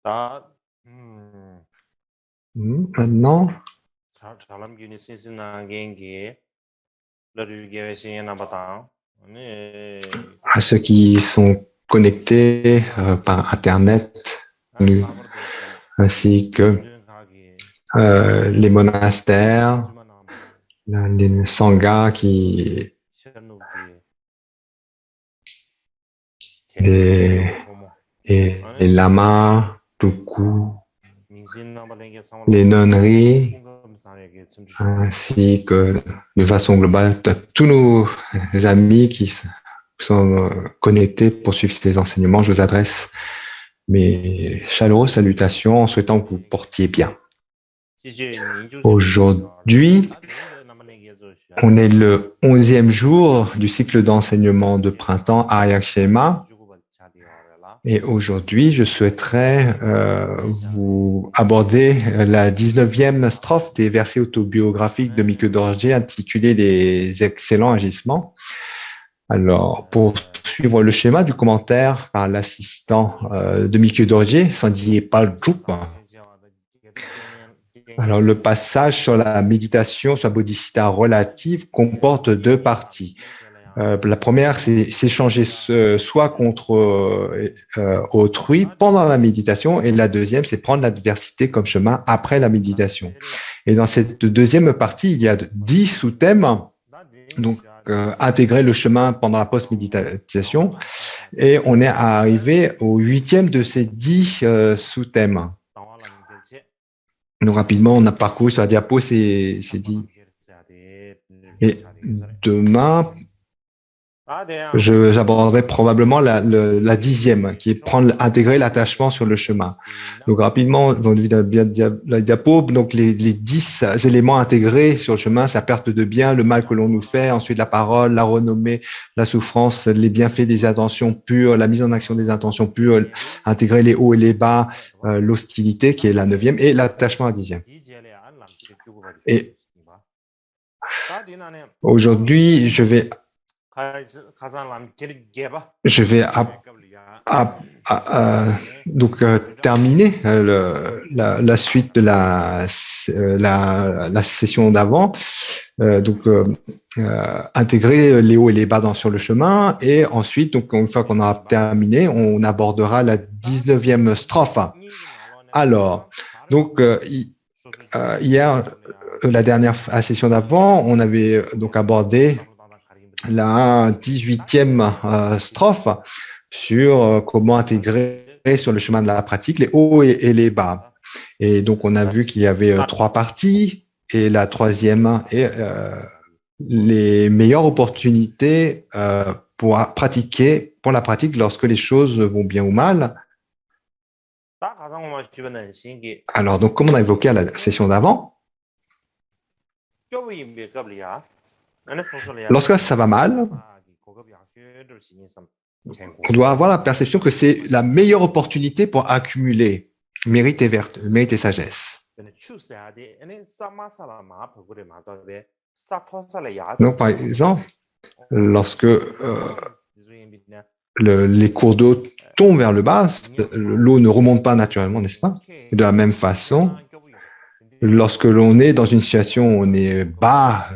나, 음, Maintenant, 잘람 günü sizin gengi, leur nabata. à ceux qui sont connectés par Internet, nous- ainsi que les monastères, les sanghas les, les lamas, Tuku, les nonneries, ainsi que de façon globale, tous nos amis sont connectés pour suivre ces enseignements. Je vous adresse mes chaleureuses salutations en souhaitant que vous portiez bien. Aujourd'hui, on est le 11e jour du cycle d'enseignement de printemps Aryak Shema. Et aujourd'hui, je souhaiterais vous aborder la 19e strophe des versets autobiographiques de Mikke Dorje intitulée Les excellents agissements. Alors, pour suivre le schéma du commentaire par l'assistant de Mikke Dorje, Sandier Paljoup, alors le passage sur la méditation sur la bodhisattva relative comporte deux parties. La première, c'est s'échanger soi contre autrui pendant la méditation, et la deuxième, c'est prendre l'adversité comme chemin après la méditation. Et dans cette deuxième partie, il y a 10 sous-thèmes, donc intégrer le chemin pendant la post-méditation, et on est arrivé au 8e de ces 10 sous-thèmes. Donc rapidement, on a parcouru sur la diapo ces 10. Et demain, j'aborderai probablement la 10e, qui est intégrer l'attachement sur le chemin. Donc rapidement, la diapo, donc les 10 éléments intégrés sur le chemin, c'est la perte de bien, le mal que l'on nous fait, ensuite la parole, la renommée, la souffrance, les bienfaits des intentions pures, la mise en action des intentions pures, intégrer les hauts et les bas, l'hostilité qui est la 9e, et l'attachement à 10e. Et aujourd'hui, je vais donc terminer la suite de la session d'avant. Donc intégrer les hauts et les bas sur le chemin, et ensuite, donc une fois qu'on aura terminé, on abordera la 19e strophe. Alors, donc hier, la dernière session d'avant, on avait donc abordé la 18e strophe sur comment intégrer sur le chemin de la pratique les hauts et les bas. Et donc, on a vu qu'il y avait trois parties, et la troisième est les meilleures opportunités pour pratiquer, pour la pratique lorsque les choses vont bien ou mal. Alors, donc, comme on a évoqué à la session d'avant, lorsque ça va mal, on doit avoir la perception que c'est la meilleure opportunité pour accumuler mérite et sagesse. Donc, par exemple, lorsque les cours d'eau tombent vers le bas, l'eau ne remonte pas naturellement, n'est-ce pas? Et de la même façon, lorsque l'on est dans une situation où on est bas,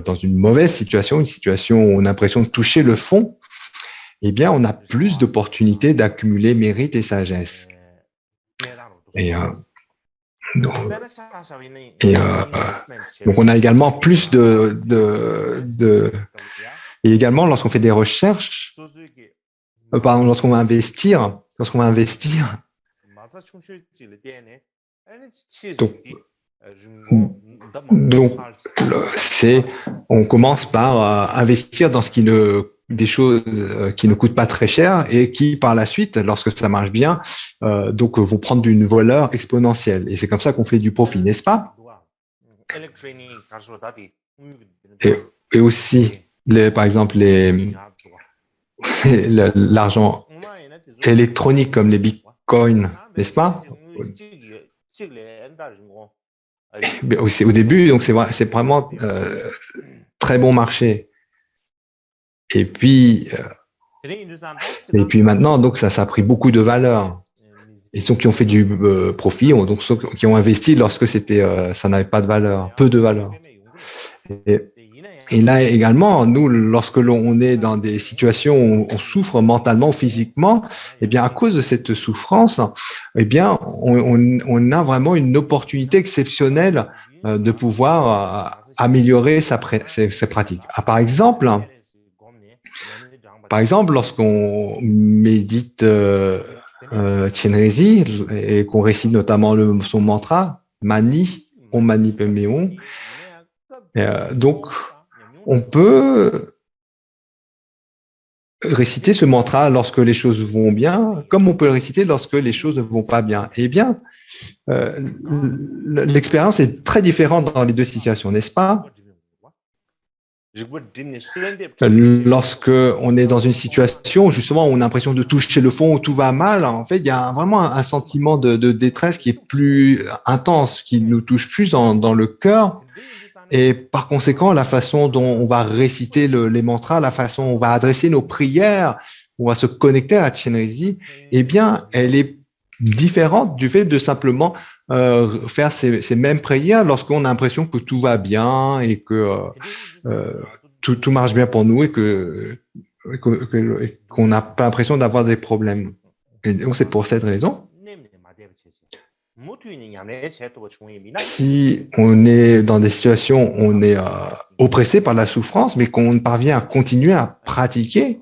dans une mauvaise situation, une situation où on a l'impression de toucher le fond, eh bien, on a plus d'opportunités d'accumuler mérite et sagesse. Et, donc, donc, on a également plus et également, lorsqu'on fait des recherches, pardon, lorsqu'on va investir, donc, donc on commence par investir dans des choses qui ne coûtent pas très cher, et qui, par la suite, lorsque ça marche bien, donc vont prendre une valeur exponentielle. Et c'est comme ça qu'on fait du profit, n'est-ce pas? Et, et aussi, par exemple, l'argent électronique comme les bitcoins, n'est-ce pas? Mais au début, donc c'est vraiment très bon marché. Et puis maintenant, donc ça a pris beaucoup de valeur. et ceux qui ont fait du profit, donc ceux qui ont investi lorsque ça n'avait pas de valeur, peu de valeur. Et, et là également, nous, lorsque l'on est dans des situations où on souffre mentalement, physiquement, eh bien, à cause de cette souffrance, eh bien, on a vraiment une opportunité exceptionnelle de pouvoir améliorer ses pratiques. Par exemple, lorsqu'on médite Chenrezi et qu'on récite notamment son mantra, Mani, Om Mani Padme Hum, donc on peut réciter ce mantra lorsque les choses vont bien, comme on peut le réciter lorsque les choses ne vont pas bien. Eh bien, l'expérience est très différente dans les deux situations, n'est-ce pas? Lorsque on est dans une situation où justement on a l'impression de toucher le fond, où tout va mal, en fait, il y a vraiment un sentiment de détresse qui est plus intense, qui nous touche plus dans le cœur. Et par conséquent, la façon dont on va réciter les mantras, la façon dont on va adresser nos prières, on va se connecter à Chenrezi, eh bien, elle est différente du fait de simplement faire ces mêmes prières lorsqu'on a l'impression que tout va bien et que tout marche bien pour nous et qu'on n'a pas l'impression d'avoir des problèmes. Et donc, c'est pour cette raison. Si on est dans des situations où on est oppressé par la souffrance, mais qu'on parvient à continuer à pratiquer,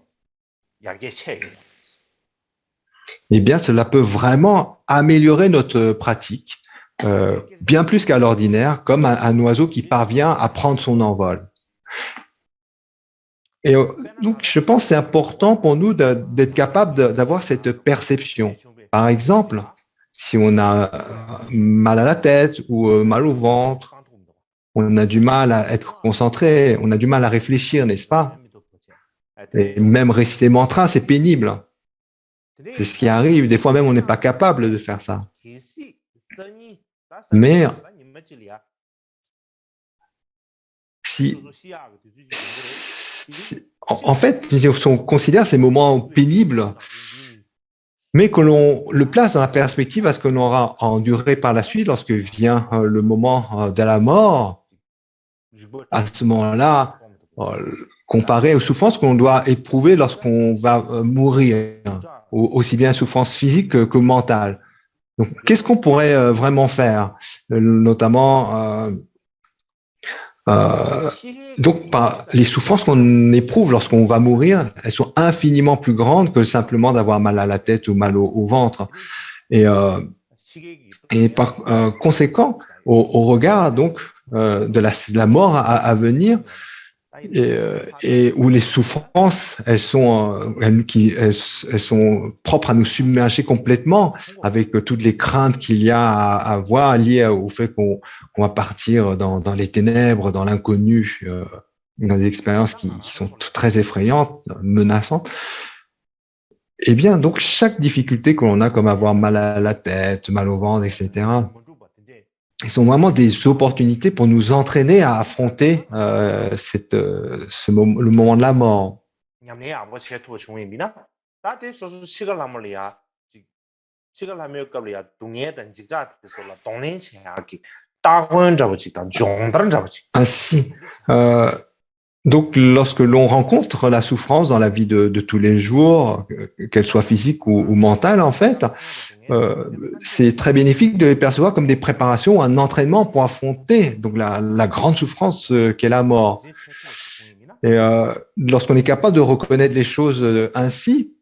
eh bien, cela peut vraiment améliorer notre pratique, bien plus qu'à l'ordinaire, comme un oiseau qui parvient à prendre son envol. Et donc, je pense que c'est important pour nous d'être capable d'avoir cette perception. Par exemple, si on a mal à la tête ou mal au ventre, on a du mal à être concentré, on a du mal à réfléchir, n'est-ce pas? Et même réciter mantra, c'est pénible. C'est ce qui arrive. Des fois même, on n'est pas capable de faire ça. Mais en fait, si on considère ces moments pénibles, mais que l'on le place dans la perspective à ce que l'on aura enduré par la suite lorsque vient le moment de la mort, à ce moment-là, comparé aux souffrances qu'on doit éprouver lorsqu'on va mourir, aussi bien souffrance physique que mentale. Donc, qu'est-ce qu'on pourrait vraiment faire, notamment donc, les souffrances qu'on éprouve lorsqu'on va mourir, elles sont infiniment plus grandes que simplement d'avoir mal à la tête ou mal au ventre. Et par conséquent, au regard donc de la mort à venir, et où les souffrances, elles sont propres à nous submerger complètement, avec toutes les craintes qu'il y a à avoir liées au fait qu'on va partir dans les ténèbres, dans l'inconnu, dans des expériences qui sont très effrayantes, menaçantes. Eh bien, donc chaque difficulté que l'on a, comme avoir mal à la tête, mal au ventre, etc., ils sont vraiment des opportunités pour nous entraîner à affronter le moment de la mort. Ainsi, donc lorsque l'on rencontre la souffrance dans la vie de tous les jours, qu'elle soit physique ou mentale en fait, c'est très bénéfique de les percevoir comme des préparations, un entraînement pour affronter donc la grande souffrance qu'est la mort. Et lorsqu'on est capable de reconnaître les choses ainsi,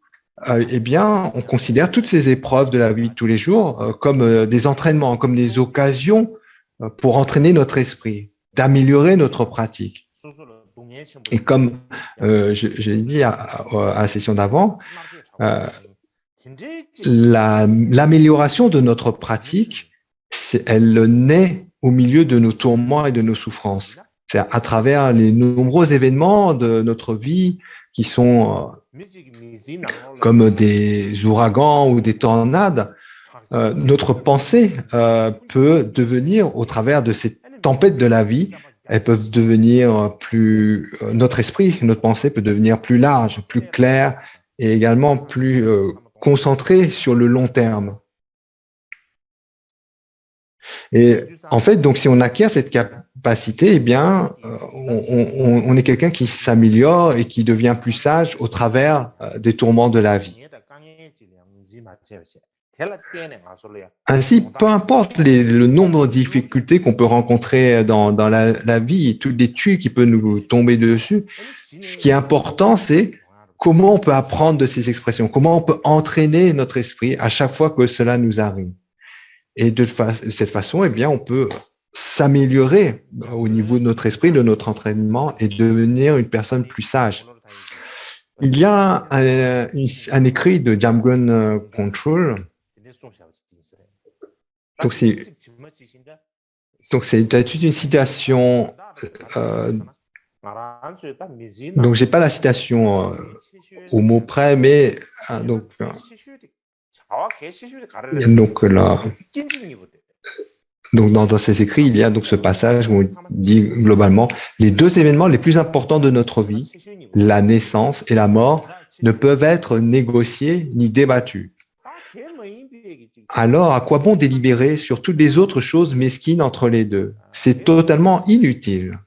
eh bien, on considère toutes ces épreuves de la vie de tous les jours comme des entraînements, comme des occasions pour entraîner notre esprit, d'améliorer notre pratique. Et comme j'ai dit à la session d'avant, l'amélioration de notre pratique, elle naît au milieu de nos tourments et de nos souffrances. C'est à travers les nombreux événements de notre vie qui sont comme des ouragans ou des tornades. Notre pensée peut devenir, au travers de ces tempêtes de la vie, elles peuvent devenir notre esprit, notre pensée peut devenir plus large, plus claire et également plus concentré sur le long terme. Et en fait, donc, si on acquiert cette capacité, eh bien, on est quelqu'un qui s'améliore et qui devient plus sage au travers des tourments de la vie. Ainsi, peu importe le nombre de difficultés qu'on peut rencontrer dans la vie, toutes les tuiles qui peuvent nous tomber dessus, ce qui est important, c'est comment on peut apprendre de ces expressions, comment on peut entraîner notre esprit à chaque fois que cela nous arrive. Et de cette façon, eh bien, on peut s'améliorer au niveau de notre esprit, de notre entraînement et devenir une personne plus sage. Il y a un écrit de Jamgon Control. Donc, c'est toute une citation. Donc, j'ai pas la citation au mot près, mais donc là. Donc, dans ces écrits, il y a donc ce passage où on dit globalement les deux événements les plus importants de notre vie, la naissance et la mort, ne peuvent être négociés ni débattus. Alors, à quoi bon délibérer sur toutes les autres choses mesquines entre les deux? C'est totalement inutile.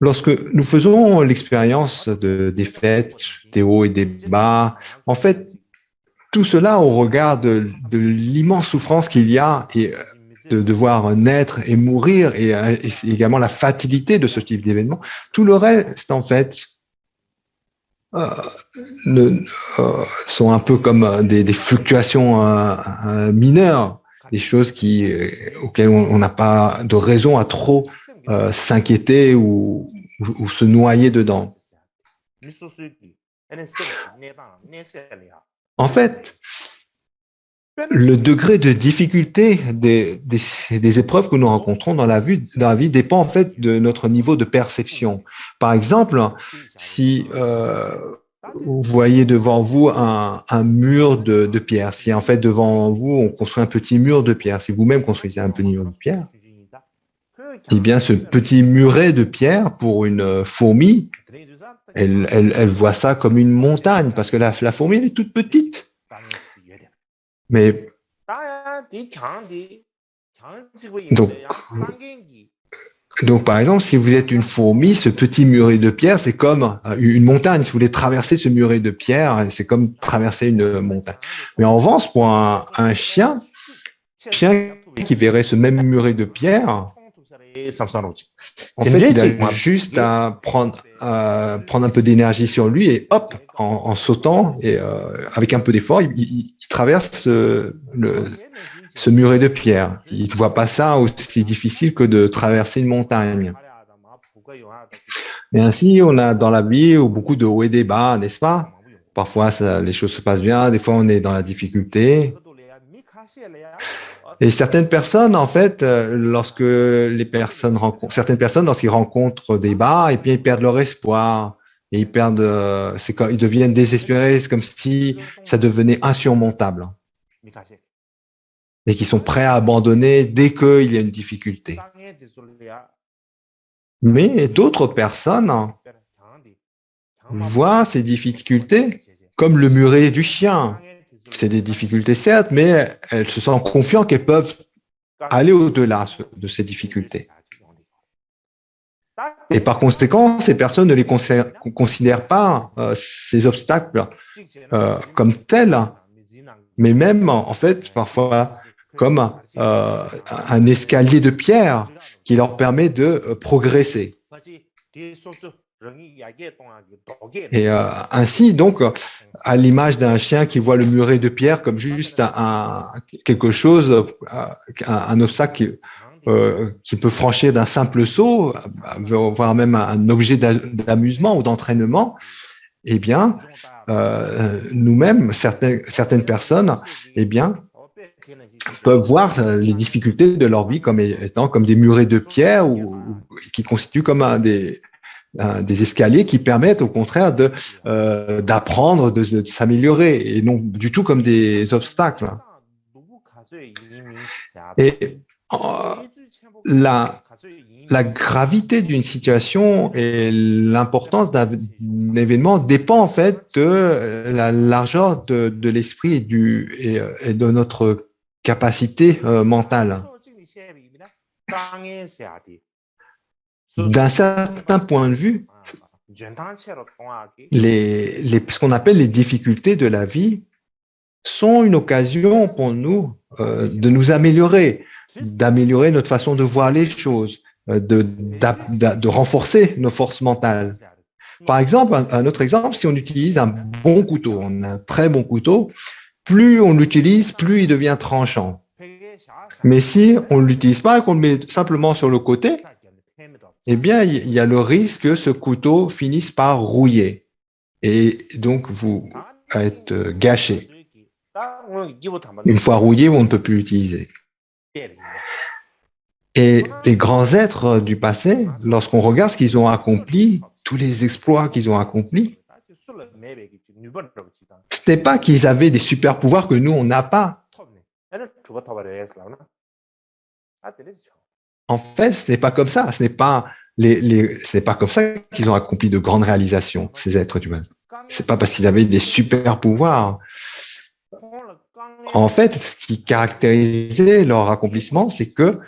Lorsque nous faisons l'expérience des fêtes, des hauts et des bas, en fait, tout cela au regard de l'immense souffrance qu'il y a et de devoir naître et mourir et également la fatalité de ce type d'événement, tout le reste, en fait, sont un peu comme des fluctuations mineures, des choses auxquelles on n'a pas de raison à trop s'inquiéter ou se noyer dedans. En fait, le degré de difficulté des épreuves que nous rencontrons dans la vie dépend en fait de notre niveau de perception. Par exemple, si vous voyez devant vous un mur de pierre, si en fait devant vous on construit un petit mur de pierre, si vous-même construisez un petit mur de pierre, eh bien ce petit muret de pierre pour une fourmi, elle voit ça comme une montagne parce que la fourmi elle est toute petite. Mais donc, par exemple, si vous êtes une fourmi, ce petit muret de pierre, c'est comme une montagne. Si vous voulez traverser ce muret de pierre, c'est comme traverser une montagne. Mais en revanche, pour un chien qui verrait ce même muret de pierre, en fait, il a juste à prendre un peu d'énergie sur lui et hop, en sautant et avec un peu d'effort, il traverse ce muret de pierre. Il ne voit pas ça aussi difficile que de traverser une montagne. Et ainsi, on a dans la vie beaucoup de hauts et des bas, n'est-ce pas? Parfois, les choses se passent bien, des fois, on est dans la difficulté. Et certaines personnes, en fait, lorsqu'ils rencontrent des bas, et puis ils perdent leur espoir, et ils deviennent désespérés, c'est comme si ça devenait insurmontable, et qu'ils sont prêts à abandonner dès qu'il y a une difficulté. Mais d'autres personnes voient ces difficultés comme le muret du chien. C'est des difficultés, certes, mais elles se sentent confiantes qu'elles peuvent aller au-delà de ces difficultés. Et par conséquent, ces personnes ne les considèrent pas ces obstacles comme tels, mais même, en fait, parfois, comme un escalier de pierre qui leur permet de progresser. Et ainsi, donc, à l'image d'un chien qui voit le muret de pierre comme juste quelque chose, un obstacle qui peut franchir d'un simple saut, voire même un objet d'amusement ou d'entraînement, eh bien, nous-mêmes, certaines personnes, eh bien, peuvent voir les difficultés de leur vie comme étant comme des murets de pierre ou qui constituent comme des escaliers qui permettent au contraire d'apprendre, de s'améliorer et non du tout comme des obstacles. Et la gravité d'une situation et l'importance d'un événement dépend en fait de la largeur de l'esprit et de notre capacité mentale. D'un certain point de vue, ce qu'on appelle les difficultés de la vie sont une occasion pour nous de nous améliorer, d'améliorer notre façon de voir les choses, de renforcer nos forces mentales. Par exemple, un autre exemple, si on utilise un bon couteau, on a un très bon couteau, plus on l'utilise, plus il devient tranchant. Mais si on ne l'utilise pas et qu'on le met simplement sur le côté, eh bien, il y a le risque que ce couteau finisse par rouiller et donc vous être gâché. Une fois rouillé, on ne peut plus l'utiliser. Et les grands êtres du passé, lorsqu'on regarde ce qu'ils ont accompli, tous les exploits qu'ils ont accomplis, ce n'est pas qu'ils avaient des super pouvoirs que nous, on n'a pas. En fait, ce n'est pas comme ça. Ce n'est pas comme ça qu'ils ont accompli de grandes réalisations, ces êtres humains. C'est pas parce qu'ils avaient des super pouvoirs. En fait, ce qui caractérisait leur accomplissement, c'est que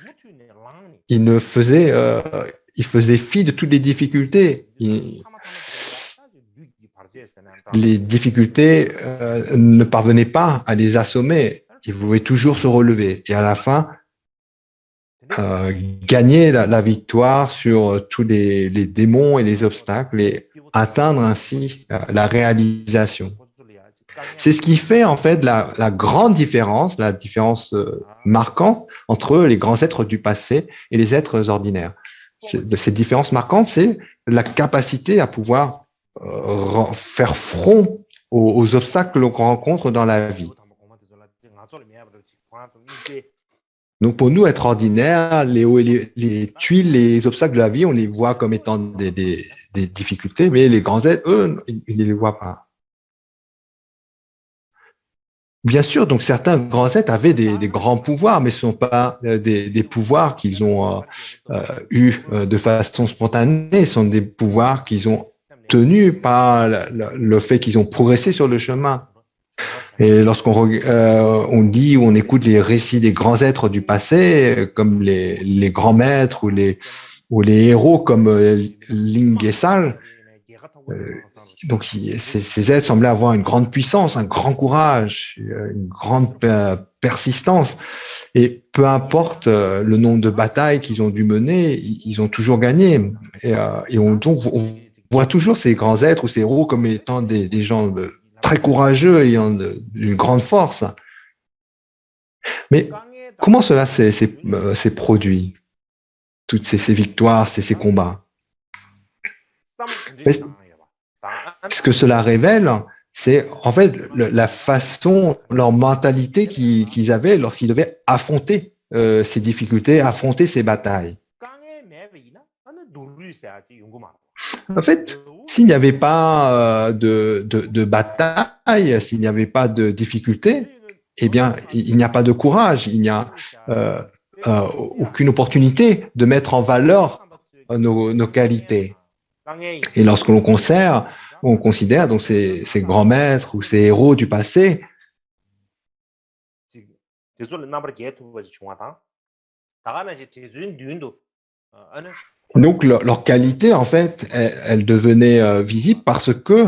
ils faisaient fi de toutes les difficultés. Les difficultés ne parvenaient pas à les assommer. Ils pouvaient toujours se relever. Et à la fin, gagner la victoire sur tous les démons et les obstacles et atteindre ainsi la réalisation. C'est ce qui fait en fait la grande différence, la différence marquante entre les grands êtres du passé et les êtres ordinaires. De cette différence marquante, c'est la capacité à pouvoir faire front aux obstacles que l'on rencontre dans la vie. Donc pour nous, être ordinaire, les tuiles, les obstacles de la vie, on les voit comme étant des difficultés, mais les grands êtres, eux, ils ne les voient pas. Bien sûr, donc certains grands êtres avaient des grands pouvoirs, mais ce ne sont pas des pouvoirs qu'ils ont eus de façon spontanée, ce sont des pouvoirs qu'ils ont tenus par le fait qu'ils ont progressé sur le chemin. Et lorsqu'on on lit ou on écoute les récits des grands êtres du passé, comme les grands maîtres ou les héros comme Ling Gesal, donc ces êtres semblaient avoir une grande puissance, un grand courage, une grande persistance. Et peu importe le nombre de batailles qu'ils ont dû mener, ils ont toujours gagné. Et on voit toujours ces grands êtres ou ces héros comme étant des gens très courageux, ayant une grande force. Mais comment cela s'est produit, toutes ces victoires, ces combats? Ce que cela révèle, c'est en fait la façon, leur mentalité qu'ils avaient lorsqu'ils devaient affronter ces difficultés, affronter ces batailles. En fait, s'il n'y avait pas de bataille, s'il n'y avait pas de difficulté, eh bien, il n'y a pas de courage, il n'y a aucune opportunité de mettre en valeur nos qualités. Et lorsque l'on considère donc ces grands maîtres ou ces héros du passé, donc leur qualité, en fait, elle devenait visible parce que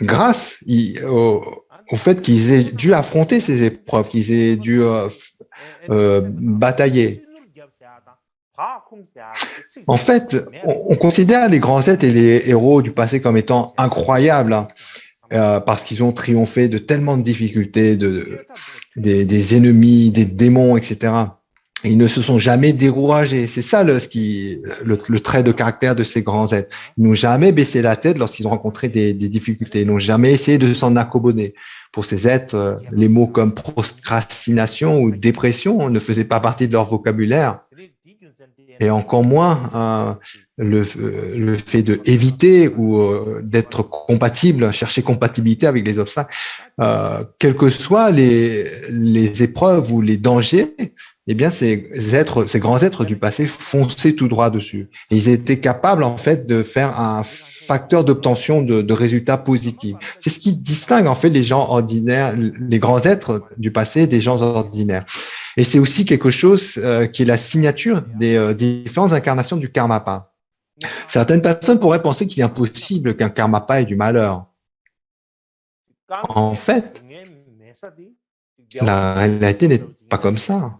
grâce au fait qu'ils aient dû affronter ces épreuves, qu'ils aient dû batailler. En fait, on considère les grands êtres et les héros du passé comme étant incroyables, hein, parce qu'ils ont triomphé de tellement de difficultés, des ennemis, des démons, etc. Et ils ne se sont jamais découragés. C'est ça le trait de caractère de ces grands êtres. Ils n'ont jamais baissé la tête lorsqu'ils ont rencontré des difficultés. Ils n'ont jamais essayé de s'en accommoder. Pour ces êtres, les mots comme procrastination ou dépression ne faisaient pas partie de leur vocabulaire. Et encore moins le fait de éviter ou d'être compatible, chercher compatibilité avec les obstacles, quelles que soient les épreuves ou les dangers, eh bien, ces grands êtres du passé fonçaient tout droit dessus. Et ils étaient capables, en fait, de faire un facteur d'obtention de résultats positifs. C'est ce qui distingue, en fait, les gens ordinaires, les grands êtres du passé des gens ordinaires. Et c'est aussi quelque chose qui est la signature des différentes incarnations du karmapa. Certaines personnes pourraient penser qu'il est impossible qu'un karmapa ait du malheur. En fait, la réalité n'est pas comme ça.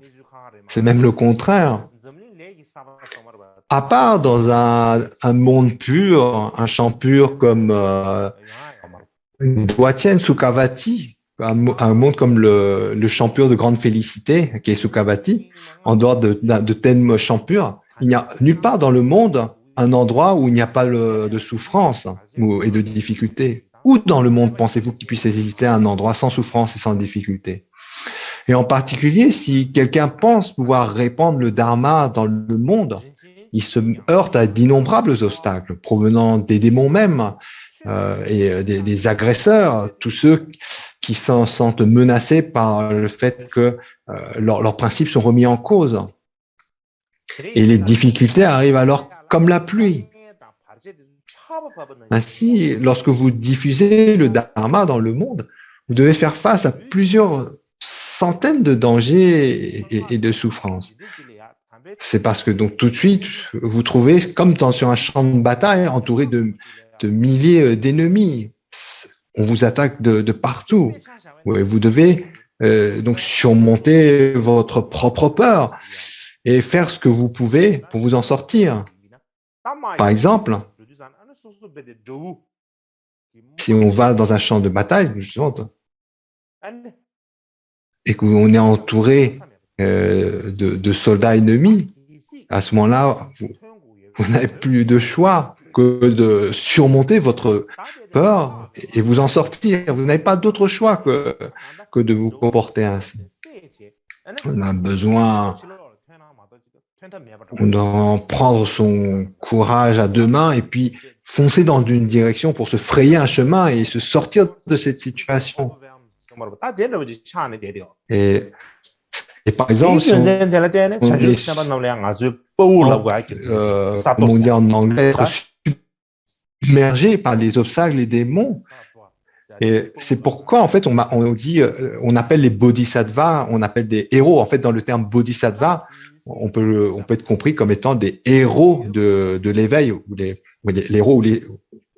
C'est même le contraire. À part dans un monde pur, un champ pur comme Dwatien Sukhavati, un monde comme le champ pur de grande félicité, qui est Sukhavati, en dehors de tel champ pur, il n'y a nulle part dans le monde un endroit où il n'y a pas de souffrance et de difficulté. Où dans le monde pensez-vous qu'il puisse exister un endroit sans souffrance et sans difficulté? Et en particulier, si quelqu'un pense pouvoir répandre le dharma dans le monde, il se heurte à d'innombrables obstacles provenant des démons même et des agresseurs, tous ceux qui s'en sentent menacés par le fait que leurs principes sont remis en cause. Et les difficultés arrivent alors comme la pluie. Ainsi, lorsque vous diffusez le dharma dans le monde, vous devez faire face à plusieurs centaines de dangers et de souffrances. C'est parce que donc tout de suite, vous trouvez comme sur un champ de bataille entouré de milliers d'ennemis. On vous attaque de partout. Vous devez donc surmonter votre propre peur et faire ce que vous pouvez pour vous en sortir. Par exemple, si on va dans un champ de bataille, justement, et qu'on est entouré de soldats ennemis, à ce moment-là, vous n'avez plus de choix que de surmonter votre peur et vous en sortir. Vous n'avez pas d'autre choix que de vous comporter ainsi. On a besoin, on doit prendre son courage à deux mains et puis foncer dans une direction pour se frayer un chemin et se sortir de cette situation. Et par exemple, si on est, comme on dit en anglais, être submergé par les obstacles, les démons. Et c'est pourquoi, en fait, on dit, on appelle les bodhisattvas, on appelle des héros. En fait, dans le terme bodhisattva, on peut être compris comme étant des héros de l'éveil, ou les héros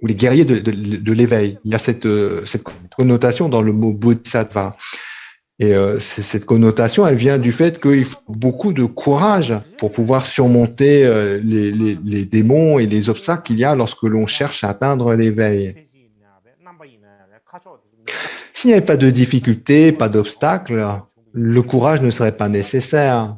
ou les guerriers de l'éveil. Il y a cette connotation dans le mot bodhisattva. Et cette connotation, elle vient du fait qu'il faut beaucoup de courage pour pouvoir surmonter les démons et les obstacles qu'il y a lorsque l'on cherche à atteindre l'éveil. S'il n'y avait pas de difficultés, pas d'obstacles, le courage ne serait pas nécessaire.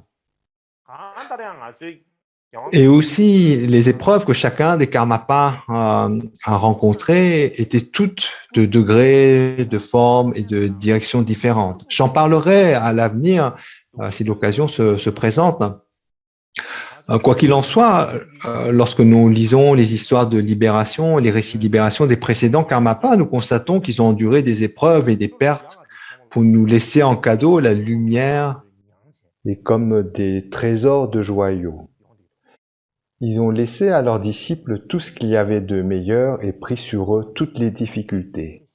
Et aussi, les épreuves que chacun des karmapas a rencontrées étaient toutes de degrés, de formes et de directions différentes. J'en parlerai à l'avenir si l'occasion se présente. Quoi qu'il en soit, lorsque nous lisons les histoires de libération, les récits de libération des précédents karmapas, nous constatons qu'ils ont enduré des épreuves et des pertes pour nous laisser en cadeau la lumière et comme des trésors de joyaux. Ils ont laissé à leurs disciples tout ce qu'il y avait de meilleur et pris sur eux toutes les difficultés.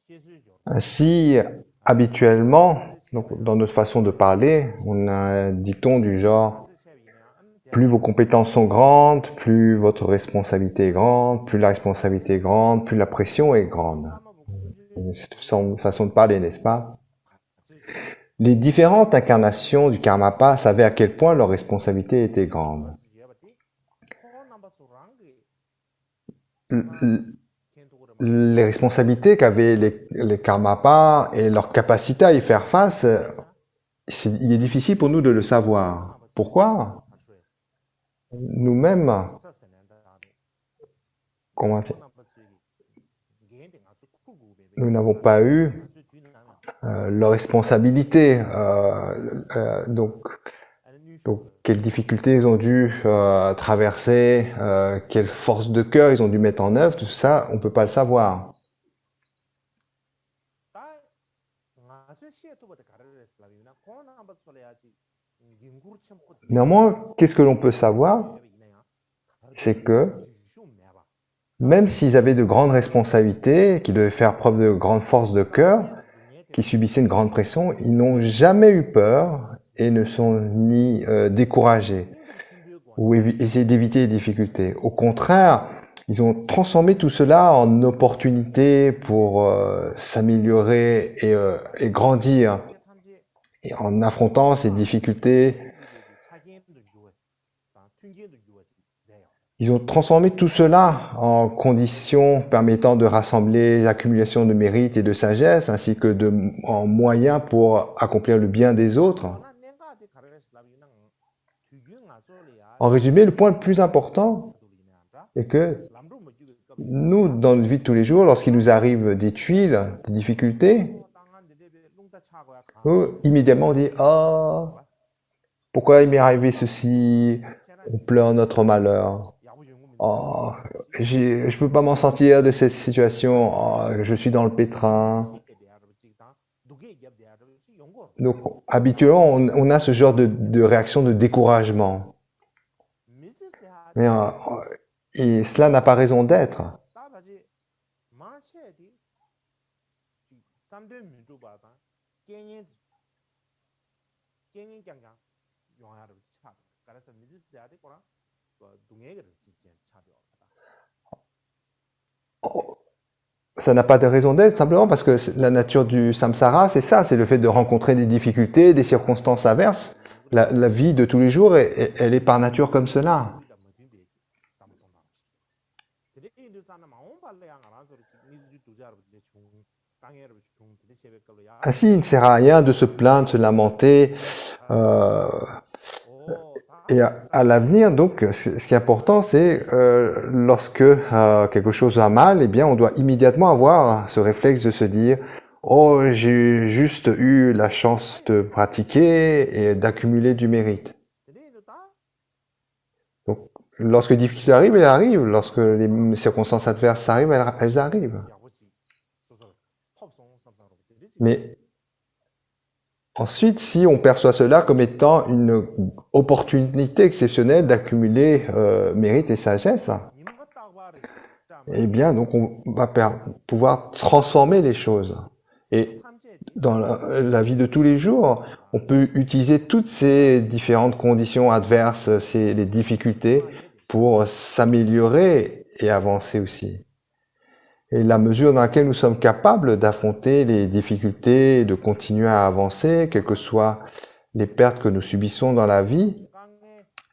Ainsi, habituellement, donc, dans notre façon de parler, on a un dicton du genre « plus vos compétences sont grandes, plus votre responsabilité est grande, plus la responsabilité est grande, plus la pression est grande ». C'est une façon de parler, n'est-ce pas? Les différentes incarnations du karmapa savaient à quel point leur responsabilité était grande. Les responsabilités qu'avaient les karmapas et leur capacité à y faire face, il est difficile pour nous de le savoir. Pourquoi? Nous-mêmes, nous n'avons pas eu leur responsabilité. Donc, quelles difficultés ils ont dû traverser, quelle force de cœur ils ont dû mettre en œuvre, tout ça, on ne peut pas le savoir. Néanmoins, qu'est-ce que l'on peut savoir? C'est que même s'ils avaient de grandes responsabilités, qu'ils devaient faire preuve de grande force de cœur, qui subissaient une grande pression, ils n'ont jamais eu peur et ne sont ni découragés ou essayer d'éviter les difficultés. Au contraire, ils ont transformé tout cela en opportunité pour s'améliorer et grandir. Et en affrontant ces difficultés, ils ont transformé tout cela en conditions permettant de rassembler l'accumulation de mérite et de sagesse, ainsi que en moyens pour accomplir le bien des autres. En résumé, le point le plus important est que nous, dans notre vie de tous les jours, lorsqu'il nous arrive des tuiles, des difficultés, nous, immédiatement, on dit « Oh, pourquoi il m'est arrivé ceci ?» On pleure notre malheur. « Oh, je peux pas m'en sortir de cette situation. Oh, je suis dans le pétrin. » Donc, habituellement, on a ce genre de réaction de découragement. Mais et cela n'a pas raison d'être. Ça n'a pas de raison d'être simplement parce que la nature du samsara, c'est ça, c'est le fait de rencontrer des difficultés, des circonstances adverses. La vie de tous les jours, elle est par nature comme cela. Ainsi, il ne sert à rien de se plaindre, de se lamenter. Et à l'avenir, donc, ce qui est important, c'est lorsque quelque chose va mal, eh bien, on doit immédiatement avoir ce réflexe de se dire « Oh, j'ai juste eu la chance de pratiquer et d'accumuler du mérite. » Donc, lorsque les difficultés arrivent, elles arrivent. Lorsque les circonstances adverses arrivent, elles arrivent. Mais ensuite, si on perçoit cela comme étant une opportunité exceptionnelle d'accumuler mérite et sagesse, eh bien, donc on va pouvoir transformer les choses. Et dans la vie de tous les jours, on peut utiliser toutes ces différentes conditions adverses, les difficultés, pour s'améliorer et avancer aussi. Et la mesure dans laquelle nous sommes capables d'affronter les difficultés et de continuer à avancer, quelles que soient les pertes que nous subissons dans la vie,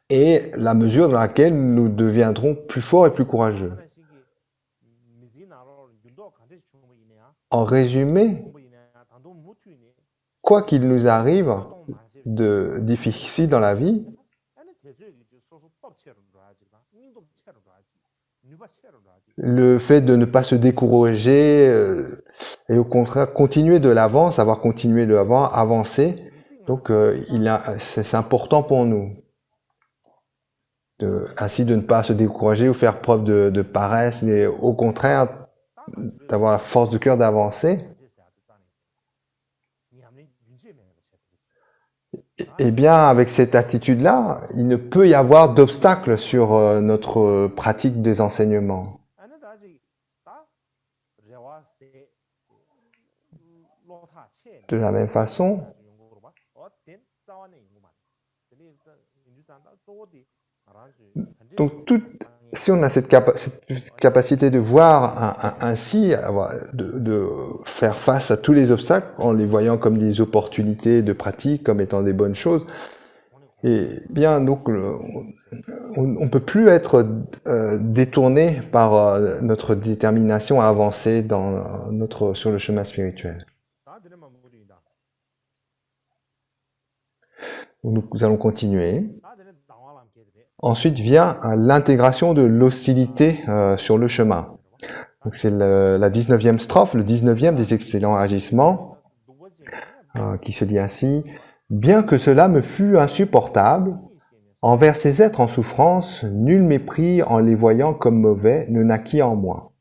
et la mesure dans laquelle nous deviendrons plus forts et plus courageux. En résumé, quoi qu'il nous arrive de difficile dans la vie, le fait de ne pas se décourager et au contraire continuer de l'avant, savoir continuer de l'avant, avancer. Donc c'est important pour nous. Ainsi de ne pas se décourager ou faire preuve de paresse, mais au contraire d'avoir la force de cœur d'avancer. Eh bien, avec cette attitude-là, il ne peut y avoir d'obstacle sur notre pratique des enseignements. De la même façon, donc si on a cette capacité de voir ainsi, de faire face à tous les obstacles en les voyant comme des opportunités de pratique, comme étant des bonnes choses, et bien donc on ne peut plus être détourné par notre détermination à avancer sur le chemin spirituel. Nous allons continuer. Ensuite vient l'intégration de l'hostilité sur le chemin. Donc c'est la 19e strophe, le 19e des excellents agissements, qui se dit ainsi « Bien que cela me fût insupportable, envers ces êtres en souffrance, nul mépris en les voyant comme mauvais ne naquit en moi.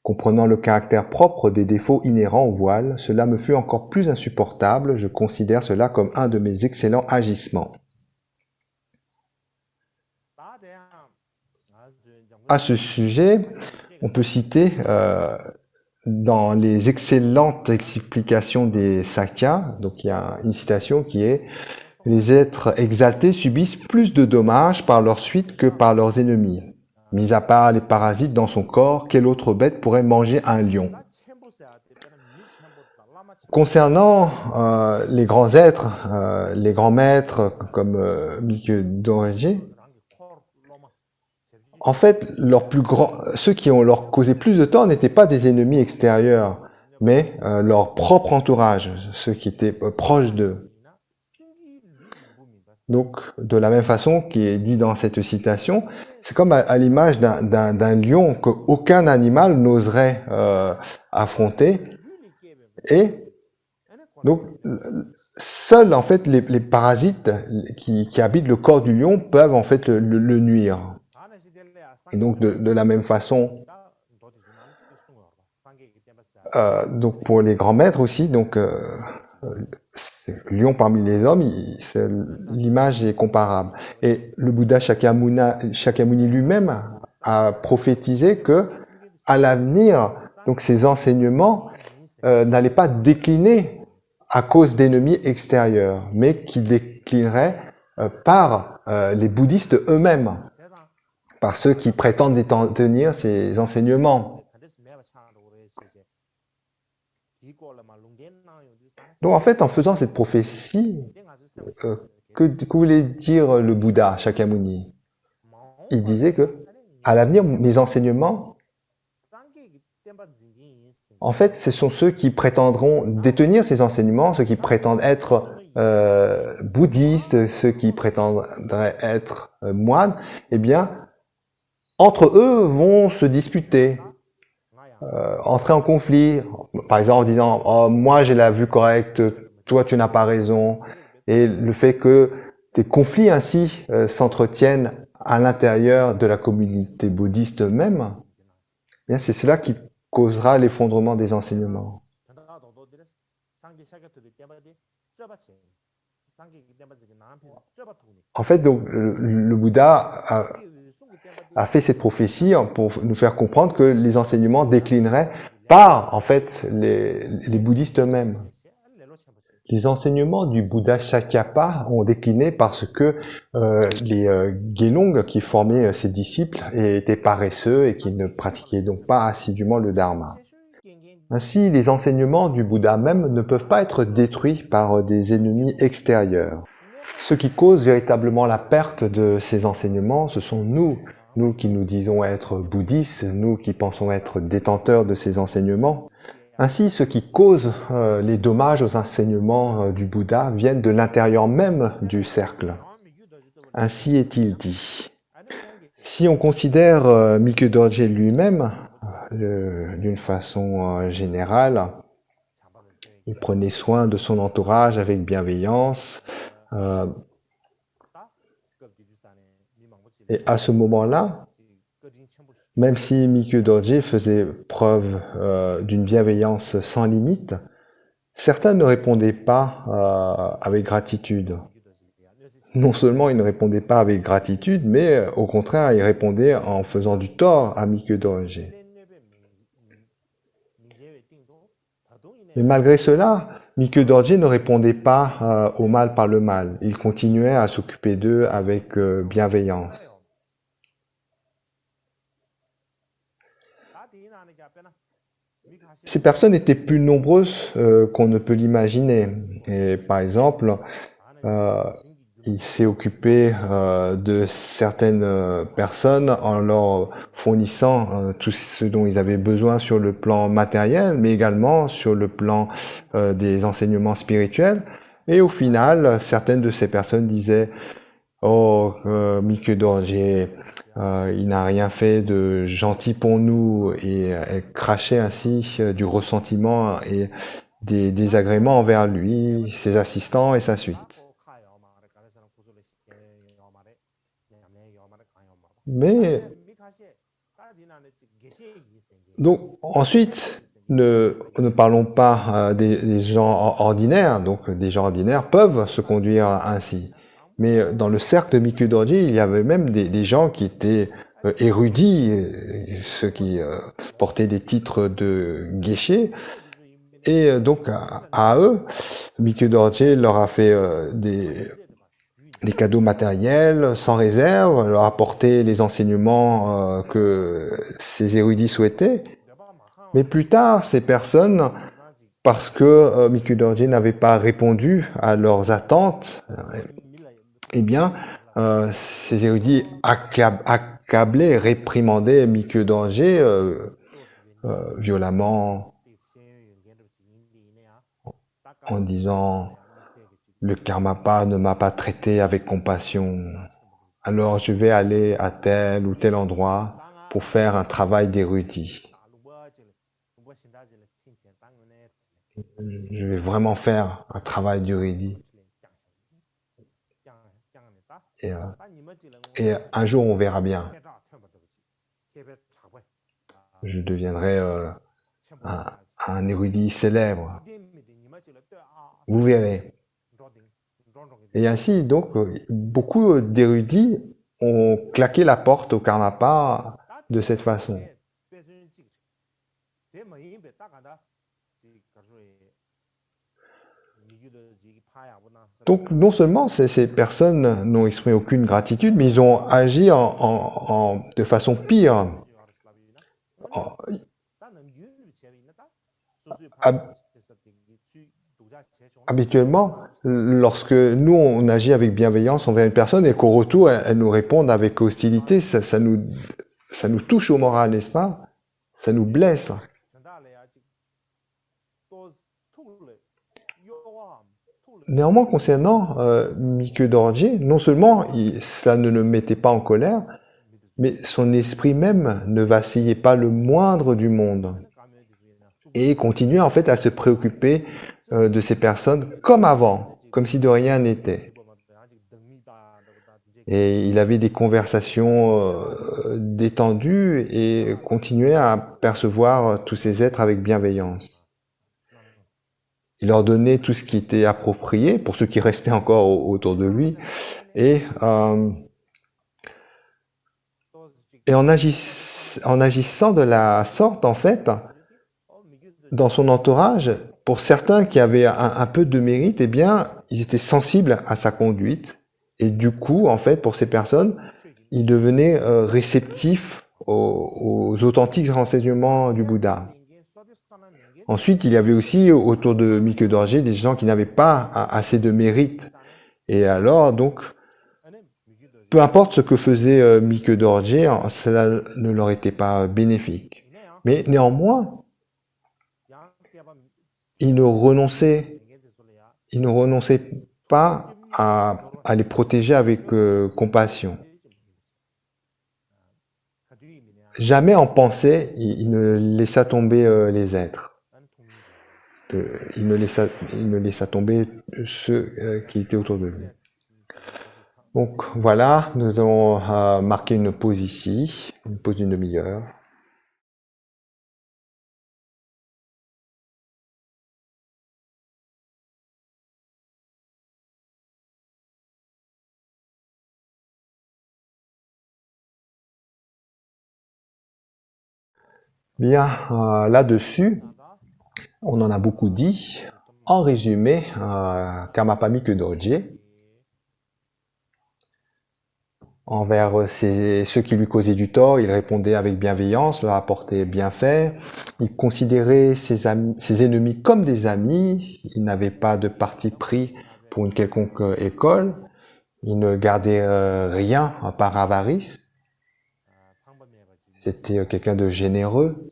Comprenant le caractère propre des défauts inhérents au voile, cela me fut encore plus insupportable, je considère cela comme un de mes excellents agissements. » À ce sujet, on peut citer dans les excellentes explications des Sakyas, donc il y a une citation qui est « Les êtres exaltés subissent plus de dommages par leur suite que par leurs ennemis. Mis à part les parasites dans son corps, quelle autre bête pourrait manger un lion ?» Concernant les grands êtres, les grands maîtres comme Mikyo Dorje, en fait, ceux qui ont leur causé plus de tort n'étaient pas des ennemis extérieurs, mais leur propre entourage, ceux qui étaient proches d'eux. Donc, de la même façon qui est dit dans cette citation, c'est comme à l'image d'un lion qu'aucun animal n'oserait affronter. Et donc, seuls en fait les parasites qui habitent le corps du lion peuvent en fait le nuire. Et donc, de la même façon, donc pour les grands maîtres aussi, donc lion parmi les hommes, l'image est comparable. Et le Bouddha Shakyamuni lui-même a prophétisé que à l'avenir, donc ces enseignements n'allaient pas décliner à cause d'ennemis extérieurs, mais qu'ils déclineraient par les bouddhistes eux-mêmes, par ceux qui prétendent détenir ces enseignements. Donc en fait, en faisant cette prophétie, que voulait dire le Bouddha Shakyamuni? Il disait que à l'avenir, mes enseignements, en fait, ce sont ceux qui prétendront détenir ces enseignements, ceux qui prétendent être bouddhistes, ceux qui prétendraient être moines, eh bien, entre eux vont se disputer, entrer en conflit, par exemple en disant « Oh, moi j'ai la vue correcte, toi tu n'as pas raison », et le fait que des conflits ainsi s'entretiennent à l'intérieur de la communauté bouddhiste même, eh bien c'est cela qui causera l'effondrement des enseignements. En fait, donc, le Bouddha a fait cette prophétie pour nous faire comprendre que les enseignements déclineraient par, en fait, les bouddhistes eux-mêmes. Les enseignements du Bouddha Shakyapa ont décliné parce que les Gelong qui formaient ses disciples étaient paresseux et qui ne pratiquaient donc pas assidûment le Dharma. Ainsi, les enseignements du Bouddha même ne peuvent pas être détruits par des ennemis extérieurs. Ce qui cause véritablement la perte de ces enseignements, ce sont nous qui nous disons être bouddhistes, nous qui pensons être détenteurs de ces enseignements. Ainsi, ce qui cause les dommages aux enseignements du Bouddha viennent de l'intérieur même du cercle. Ainsi est-il dit. Si on considère Mikyo Dorje lui-même, d'une façon générale, il prenait soin de son entourage avec bienveillance, et à ce moment-là, même si Mikyo Dorje faisait preuve d'une bienveillance sans limite, certains ne répondaient pas avec gratitude. Non seulement ils ne répondaient pas avec gratitude, mais au contraire, ils répondaient en faisant du tort à Mikyo Dorje. Mais malgré cela, Mikyo Dorje ne répondait pas au mal par le mal. Il continuait à s'occuper d'eux avec bienveillance. Ces personnes étaient plus nombreuses qu'on ne peut l'imaginer. Et par exemple, il s'est occupé de certaines personnes en leur fournissant tout ce dont ils avaient besoin sur le plan matériel, mais également sur le plan des enseignements spirituels. Et au final, certaines de ces personnes disaient « Oh, Mikyo Dorje, il n'a rien fait de gentil pour nous » et elles crachaient ainsi du ressentiment et des désagréments envers lui, ses assistants et sa suite. Mais donc ensuite, ne parlons pas des gens ordinaires. Donc des gens ordinaires peuvent se conduire ainsi. Mais dans le cercle de Mikyo Dorje, il y avait même des gens qui étaient érudits, ceux qui portaient des titres de geisha. Et donc à eux, Mikio Dorje leur a fait des cadeaux matériels sans réserve, leur a apporté les enseignements que ces érudits souhaitaient. Mais plus tard, ces personnes, parce que Mikio Dorje n'avait pas répondu à leurs attentes, eh bien, ces érudits accablaient, réprimandaient Mikio Dorje violemment en disant « Le Karmapa ne m'a pas traité avec compassion, alors je vais aller à tel ou tel endroit pour faire un travail d'érudit. Je vais vraiment faire un travail d'érudit. Et un jour, on verra bien. Je deviendrai un érudit célèbre. Vous verrez. » Et ainsi, donc, beaucoup d'érudits ont claqué la porte au Karmapa de cette façon. Donc, non seulement ces personnes n'ont exprimé aucune gratitude, mais ils ont agi de façon pire. Habituellement, lorsque nous, on agit avec bienveillance envers une personne et qu'au retour, elle nous réponde avec hostilité, ça nous touche au moral, n'est-ce pas? Ça nous blesse. Néanmoins, concernant Mikio Dorje, non seulement cela ne le mettait pas en colère, mais son esprit même ne vacillait pas le moindre du monde et continuait en fait à se préoccuper de ces personnes comme avant, comme si de rien n'était. Et il avait des conversations détendues et continuait à percevoir tous ces êtres avec bienveillance. Il leur donnait tout ce qui était approprié pour ceux qui restaient encore autour de lui. Et en agissant de la sorte, en fait, dans son entourage, pour certains qui avaient un peu de mérite, eh bien, ils étaient sensibles à sa conduite. Et du coup, en fait, pour ces personnes, ils devenaient réceptifs aux authentiques renseignements du Bouddha. Ensuite, il y avait aussi autour de Mikio Dorje des gens qui n'avaient pas assez de mérite. Et alors, donc, peu importe ce que faisait Mikio Dorje, cela ne leur était pas bénéfique. Mais néanmoins, il ne renonçait pas à les protéger avec compassion. Jamais en pensée, il ne laissa tomber les êtres. Il ne laissa tomber ceux qui étaient autour de lui. Donc voilà, nous avons marqué une pause ici, une pause d'une demi-heure. Bien, là-dessus, on en a beaucoup dit. En résumé, Karmapa Mikio Dorje, envers ceux qui lui causaient du tort, il répondait avec bienveillance, leur apportait bienfait. Il considérait ses ennemis comme des amis. Il n'avait pas de parti pris pour une quelconque école. Il ne gardait rien par avarice. C'était quelqu'un de généreux.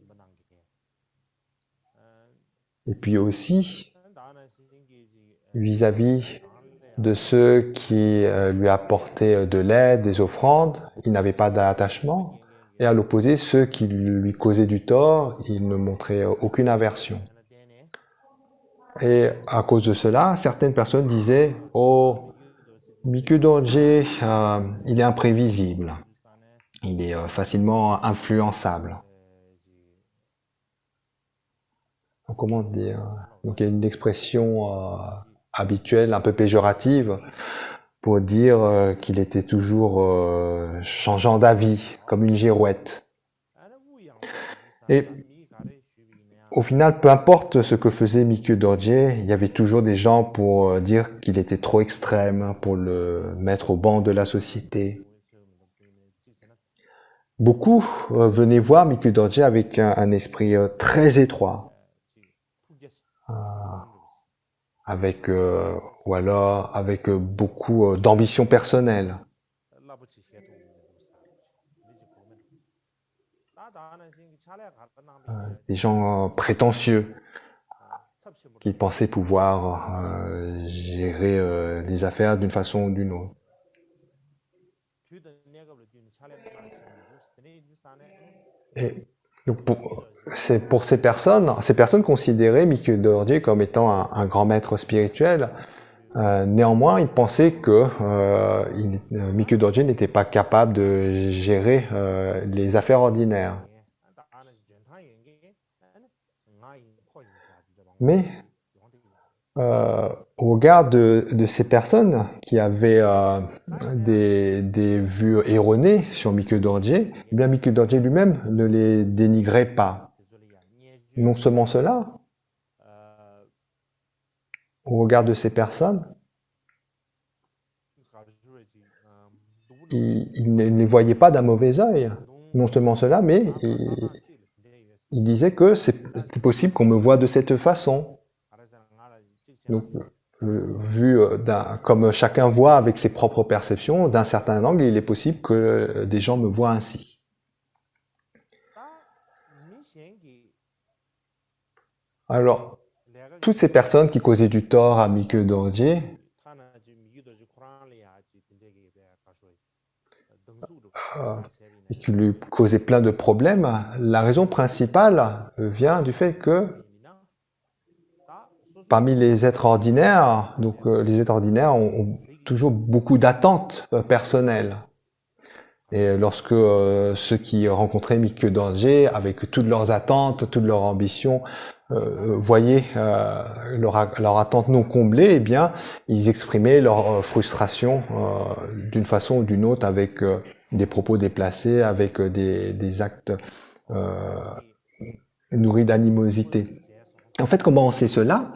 Et puis aussi, vis-à-vis de ceux qui lui apportaient de l'aide, des offrandes, il n'avait pas d'attachement. Et à l'opposé, ceux qui lui causaient du tort, il ne montrait aucune aversion. Et à cause de cela, certaines personnes disaient « Oh, Mikio Dorje, il est imprévisible. Il est facilement influençable. » Donc, comment dire? Donc il y a une expression habituelle, un peu péjorative. pour dire qu'il était toujours changeant d'avis, comme une girouette. Et au final, peu importe ce que faisait Mikio Dorje, il y avait toujours des gens pour dire qu'il était trop extrême, pour le mettre au banc de la société. Beaucoup venaient voir Mikio Dorje avec un esprit très étroit, avec ou alors avec beaucoup d'ambition personnelle. Des gens prétentieux qui pensaient pouvoir gérer les affaires d'une façon ou d'une autre. Et donc c'est pour ces personnes considéraient Mikio Dorje comme étant un grand maître spirituel. Néanmoins, ils pensaient que Mikio Dorje n'était pas capable de gérer les affaires ordinaires. Mais au regard de ces personnes qui avaient des vues erronées sur Mikio Dorje, eh bien Mikio Dorje lui-même ne les dénigrait pas. Non seulement cela, au regard de ces personnes, il ne les voyait pas d'un mauvais œil. Non seulement cela, mais il disait que c'est possible qu'on me voie de cette façon. Donc, vu comme chacun voit avec ses propres perceptions, d'un certain angle, il est possible que des gens me voient ainsi. Alors, toutes ces personnes qui causaient du tort à Mikio Dorje, et qui lui causaient plein de problèmes, la raison principale vient du fait que parmi les êtres ordinaires, donc les êtres ordinaires ont toujours beaucoup d'attentes personnelles. Et lorsque ceux qui rencontraient Mikio Dorje, avec toutes leurs attentes, toutes leurs ambitions, voyaient leur attente non comblée, eh bien, ils exprimaient leur frustration d'une façon ou d'une autre avec des propos déplacés, avec des actes nourris d'animosité. En fait, comment on sait cela?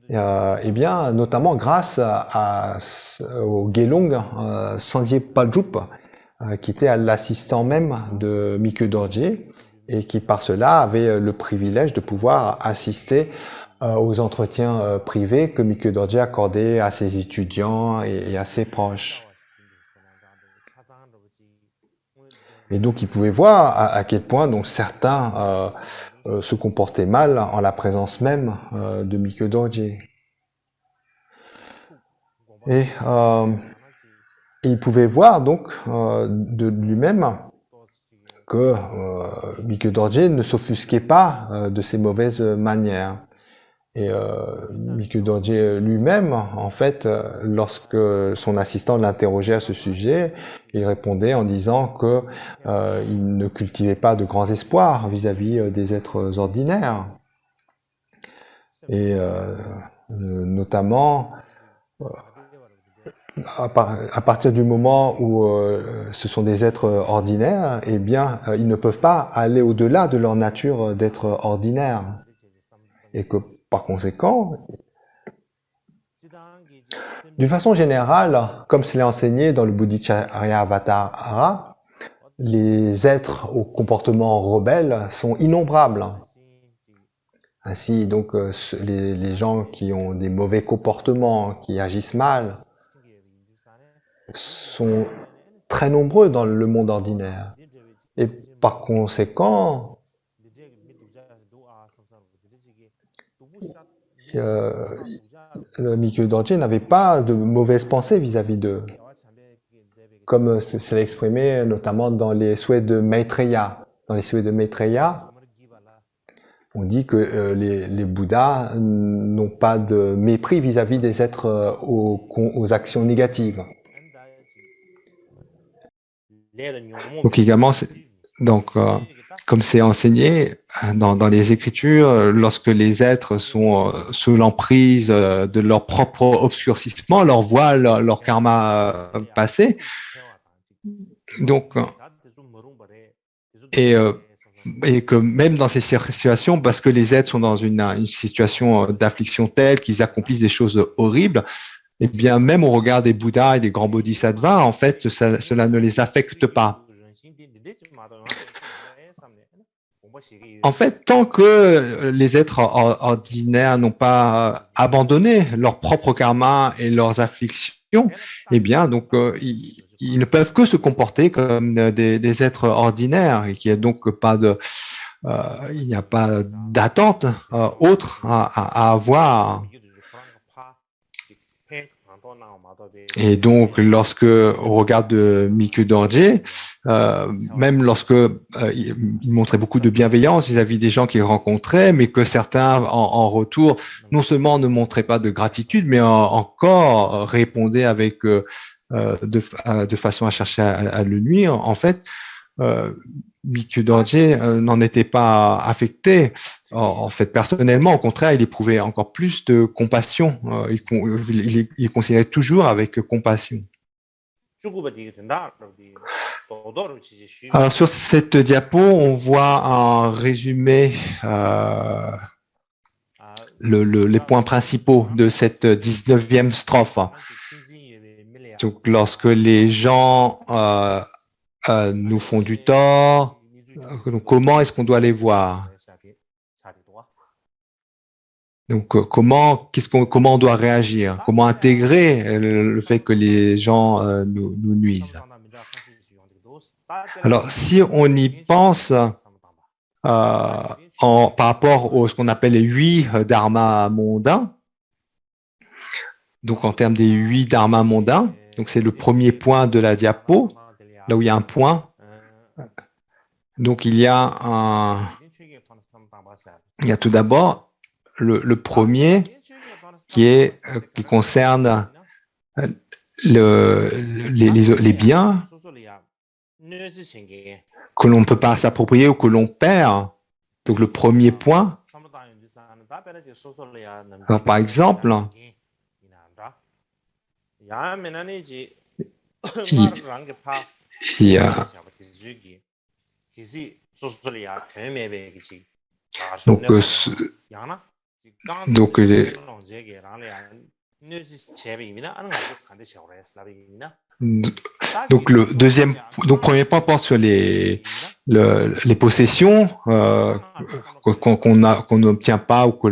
Eh bien, notamment grâce au Gelong Sandye Paljup, qui était l'assistant même de Mikio Dorje et qui par cela avait le privilège de pouvoir assister aux entretiens privés que Mikio Dorje accordait à ses étudiants et à ses proches. Et donc il pouvait voir à quel point donc certains se comportaient mal en la présence même de Mikio Dorje. Et il pouvait voir donc de lui-même que Mikio Dorje ne s'offusquait pas de ses mauvaises manières. Et Mikio Dorje lui-même, en fait, lorsque son assistant l'interrogeait à ce sujet, il répondait en disant que il ne cultivait pas de grands espoirs vis-à-vis des êtres ordinaires. Et notamment, à partir du moment où ce sont des êtres ordinaires, eh bien, ils ne peuvent pas aller au-delà de leur nature d'être ordinaires. Et que, par conséquent, d'une façon générale, comme cela est enseigné dans le Bodhicharyavatara, les êtres au comportement rebelle sont innombrables. Ainsi, donc, les gens qui ont des mauvais comportements, qui agissent mal, sont très nombreux dans le monde ordinaire. Et par conséquent, le Mikio Dorje n'avait pas de mauvaises pensées vis-à-vis d'eux, comme c'est exprimé notamment dans les souhaits de Maitreya. Dans les souhaits de Maitreya, on dit que les Bouddhas n'ont pas de mépris vis-à-vis des êtres aux actions négatives. Donc également, donc comme c'est enseigné dans les Écritures, lorsque les êtres sont sous l'emprise de leur propre obscurcissement, leur voile, leur karma passé. Donc, et, euh, et que même dans ces situations, parce que les êtres sont dans une situation d'affliction telle qu'ils accomplissent des choses horribles, eh bien, même au regard des Bouddhas et des grands bodhisattvas, en fait, cela ne les affecte pas. En fait, tant que les êtres ordinaires n'ont pas abandonné leur propre karma et leurs afflictions, eh bien, donc, ils ne peuvent que se comporter comme des êtres ordinaires et qu'il n'y a donc pas il n'y a pas d'attente autre à avoir. Et donc, lorsque, au regard de Miku Dorje, même lorsque il montrait beaucoup de bienveillance vis-à-vis des gens qu'il rencontrait, mais que certains, en retour, non seulement ne montraient pas de gratitude, mais encore répondaient avec de façon à chercher à le nuire. En fait, Miku Dorje n'en était pas affecté. En fait, personnellement, au contraire, il éprouvait encore plus de compassion. Il considérait toujours avec compassion. Alors, sur cette diapo, on voit un résumé, les points principaux de cette 19e strophe. Donc, lorsque les gens nous font du tort, donc comment est-ce qu'on doit les voir? Donc, comment on doit réagir? Comment intégrer le fait que les gens nous nuisent? Alors, si on y pense par rapport à ce qu'on appelle les 8 dharmas mondains, donc en termes des 8 dharmas mondains, donc c'est le premier point de la diapo, là où il y a un point. Donc, il y a tout d'abord le premier qui concerne les biens que l'on ne peut pas s'approprier ou que l'on perd. Donc, le premier point, alors, par exemple, il y a donc le deuxième, donc premier point porte sur les possessions qu'on n'obtient pas ou que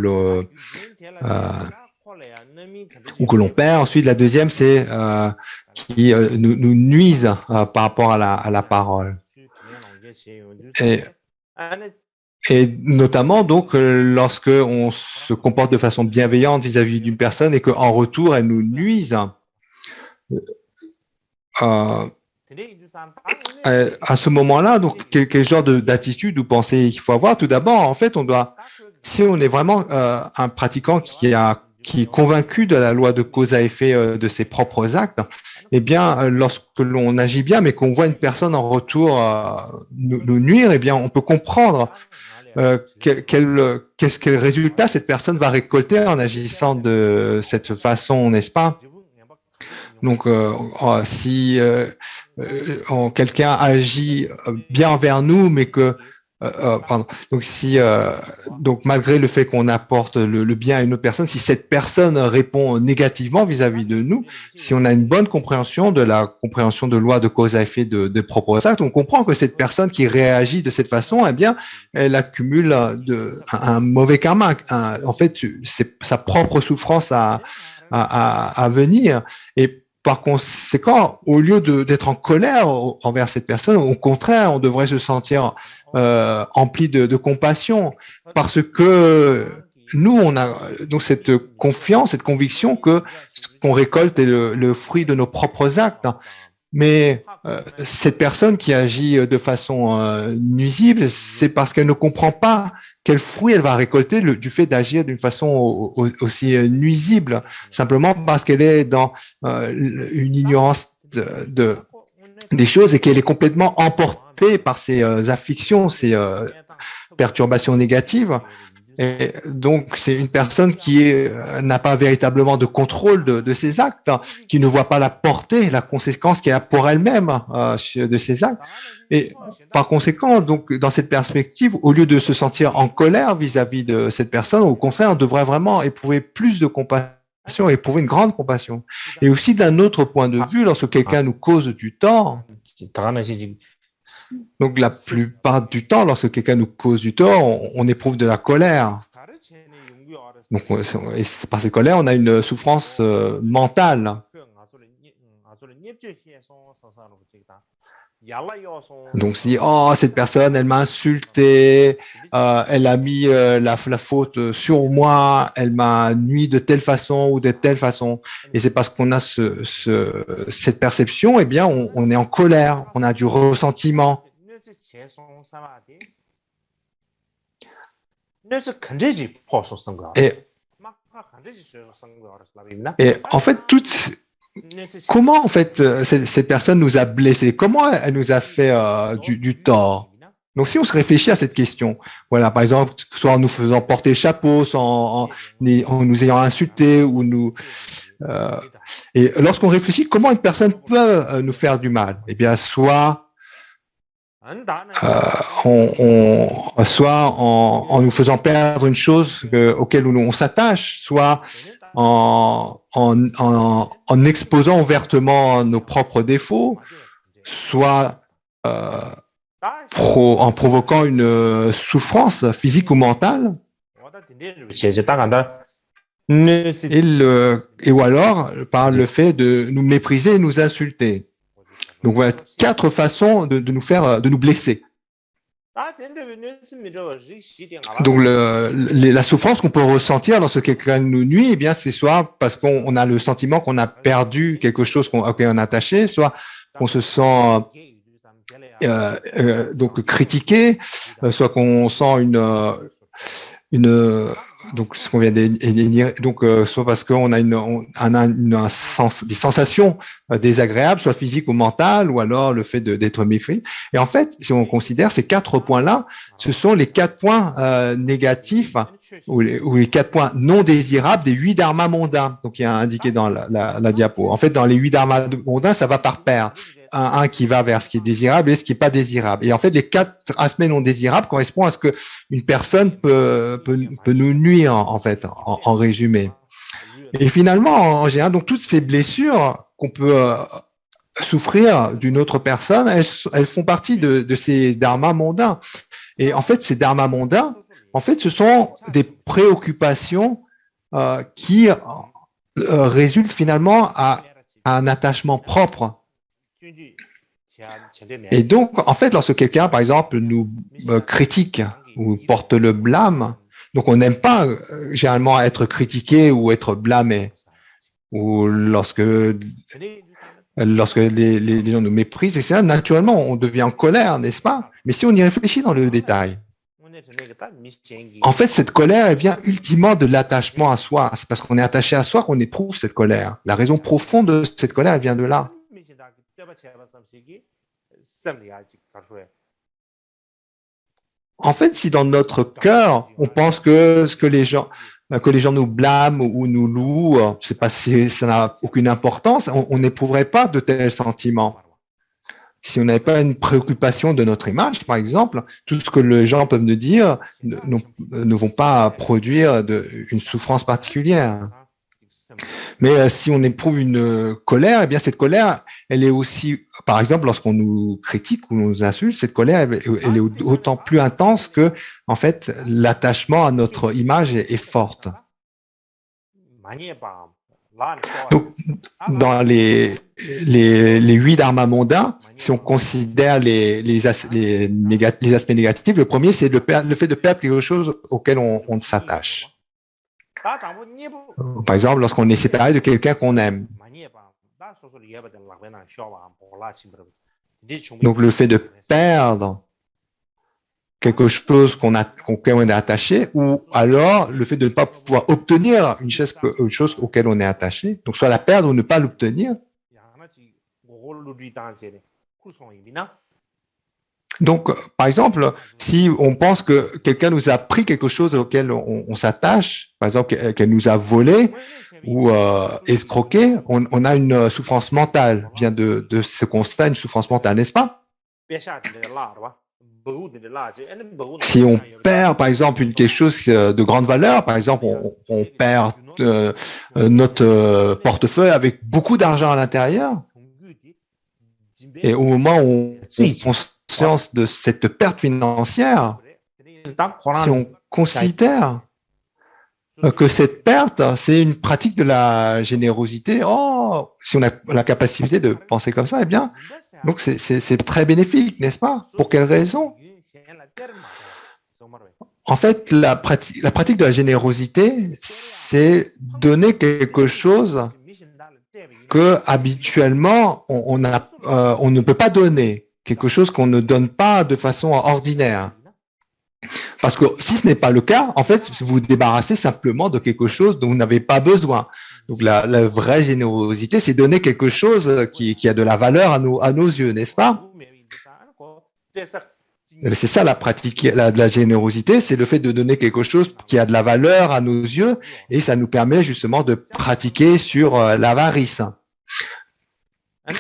l'on perd. Ensuite, la deuxième, c'est qui nous nuisent par rapport à la parole. Et notamment, donc, lorsque on se comporte de façon bienveillante vis-à-vis d'une personne et qu'en retour, elle nous nuise, à ce moment-là, donc, quel genre d'attitude vous pensez qu'il faut avoir? Tout d'abord, en fait, si on est vraiment un pratiquant qui est convaincu de la loi de cause à effet de ses propres actes, eh bien, lorsque l'on agit bien, mais qu'on voit une personne en retour nous nuire, eh bien, on peut comprendre quel résultat cette personne va récolter en agissant de cette façon, n'est-ce pas? Donc, si quelqu'un agit bien envers nous, mais que donc malgré le fait qu'on apporte le bien à une autre personne, si cette personne répond négativement vis-à-vis de nous, si on a une bonne compréhension de la compréhension de loi de cause à effet de propres actes, on comprend que cette personne qui réagit de cette façon, eh bien, elle accumule un mauvais karma. En fait, c'est sa propre souffrance à venir. Et par conséquent, au lieu d'être en colère envers cette personne, au contraire, on devrait se sentir empli de compassion, parce que nous, on a donc cette confiance, cette conviction que ce qu'on récolte est le fruit de nos propres actes. Mais cette personne qui agit de façon nuisible, c'est parce qu'elle ne comprend pas quel fruit elle va récolter du fait d'agir d'une façon aussi nuisible, simplement parce qu'elle est dans une ignorance des choses et qu'elle est complètement emportée tourmenté par ces afflictions, ces perturbations négatives. Et donc, c'est une personne qui n'a pas véritablement de contrôle de ses actes, hein, qui ne voit pas la portée, la conséquence qu'il y a pour elle-même de ses actes. Et par conséquent, donc, dans cette perspective, au lieu de se sentir en colère vis-à-vis de cette personne, au contraire, on devrait vraiment éprouver plus de compassion, éprouver une grande compassion. Et aussi, d'un autre point de vue, lorsque quelqu'un nous cause du tort, donc la plupart du temps, lorsque quelqu'un nous cause du tort, on éprouve de la colère. Donc, et par cette colère, on a une souffrance mentale. Donc, si oh, cette personne, elle m'a insulté, elle a mis la faute sur moi, elle m'a nui de telle façon ou de telle façon. Et c'est parce qu'on a cette perception, eh bien, on est en colère, on a du ressentiment. Et en fait, comment en fait cette personne nous a blessés? Comment elle nous a fait du tort? Donc, si on se réfléchit à cette question, voilà, par exemple, soit en nous faisant porter le chapeau, soit en nous ayant insultés ou nous, et lorsqu'on réfléchit, comment une personne peut nous faire du mal? Eh bien, soit soit en nous faisant perdre une chose auquel on s'attache, soit en exposant ouvertement nos propres défauts, soit en provoquant une souffrance physique ou mentale, et ou alors par le fait de nous mépriser et nous insulter. Donc voilà 4 façons de nous blesser. Donc la souffrance qu'on peut ressentir lorsque quelqu'un nous nuit, eh bien c'est soit parce qu'on a le sentiment qu'on a perdu quelque chose auquel on est attaché, soit qu'on se sent donc critiqué, soit qu'on sent donc ce qu'on vient de dire, donc soit parce qu'on a des sensations désagréables, soit physiques ou mentales, ou alors le fait d'être méfié. Et en fait, si on considère ces 4 points-là, ce sont les 4 points négatifs ou les 4 points non désirables des 8 dharmas mondains. Donc il y a indiqué dans la diapo. En fait, dans les 8 dharmas mondains, ça va par paire. Un qui va vers ce qui est désirable et ce qui est pas désirable. Et en fait, les 4 aspects non désirables correspondent à ce que une personne peut nous nuire, en fait, en résumé. Et finalement, en général, donc toutes ces blessures qu'on peut souffrir d'une autre personne, elles font partie de ces dharmas mondains. Et en fait, ces dharmas mondains, en fait, ce sont des préoccupations qui résultent finalement à un attachement propre. Et donc, en fait, lorsque quelqu'un, par exemple, nous critique ou porte le blâme, donc on n'aime pas généralement être critiqué ou être blâmé, ou lorsque les gens nous méprisent, etc., naturellement, on devient en colère, n'est-ce pas? Mais si on y réfléchit dans le détail, en fait, cette colère, elle vient ultimement de l'attachement à soi. C'est parce qu'on est attaché à soi qu'on éprouve cette colère. La raison profonde de cette colère, elle vient de là. En fait, si dans notre cœur, on pense que les gens nous blâment ou nous louent, c'est pas si ça n'a aucune importance, on n'éprouverait pas de tels sentiments. Si on n'avait pas une préoccupation de notre image, par exemple, tout ce que les gens peuvent nous dire ne vont pas produire une souffrance particulière. Mais si on éprouve une colère, eh bien cette colère, elle est aussi, par exemple, lorsqu'on nous critique ou nous insulte, cette colère, elle est autant plus intense que, en fait, l'attachement à notre image est forte. Donc, dans les 8 dharmas mondains, si on considère les aspects négatifs, le premier, c'est le fait de perdre quelque chose auquel on s'attache. Par exemple, lorsqu'on est séparé de quelqu'un qu'on aime. Donc, le fait de perdre quelque chose auquel on est attaché, ou alors le fait de ne pas pouvoir obtenir une chose auquel on est attaché. Donc, soit la perdre ou ne pas l'obtenir. Donc, par exemple, si on pense que quelqu'un nous a pris quelque chose auquel on s'attache, par exemple qu'elle nous a volé ou escroqué, on a une souffrance mentale, vient de ce constat, une souffrance mentale, n'est-ce pas? Si on perd, par exemple, quelque chose de grande valeur, par exemple, on perd notre portefeuille avec beaucoup d'argent à l'intérieur, et au moment où on prend conscience de cette perte financière, si on considère que cette perte, c'est une pratique de la générosité, oh, si on a la capacité de penser comme ça, eh bien, donc c'est très bénéfique, n'est-ce pas? Pour quelle raison? En fait, la pratique de la générosité, c'est donner quelque chose que habituellement on ne peut pas donner, quelque chose qu'on ne donne pas de façon ordinaire. Parce que si ce n'est pas le cas, en fait, vous vous débarrassez simplement de quelque chose dont vous n'avez pas besoin. Donc la vraie générosité, c'est donner quelque chose qui a de la valeur à nos yeux, n'est-ce pas? C'est ça la pratique de la générosité, c'est le fait de donner quelque chose qui a de la valeur à nos yeux et ça nous permet justement de pratiquer sur l'avarice.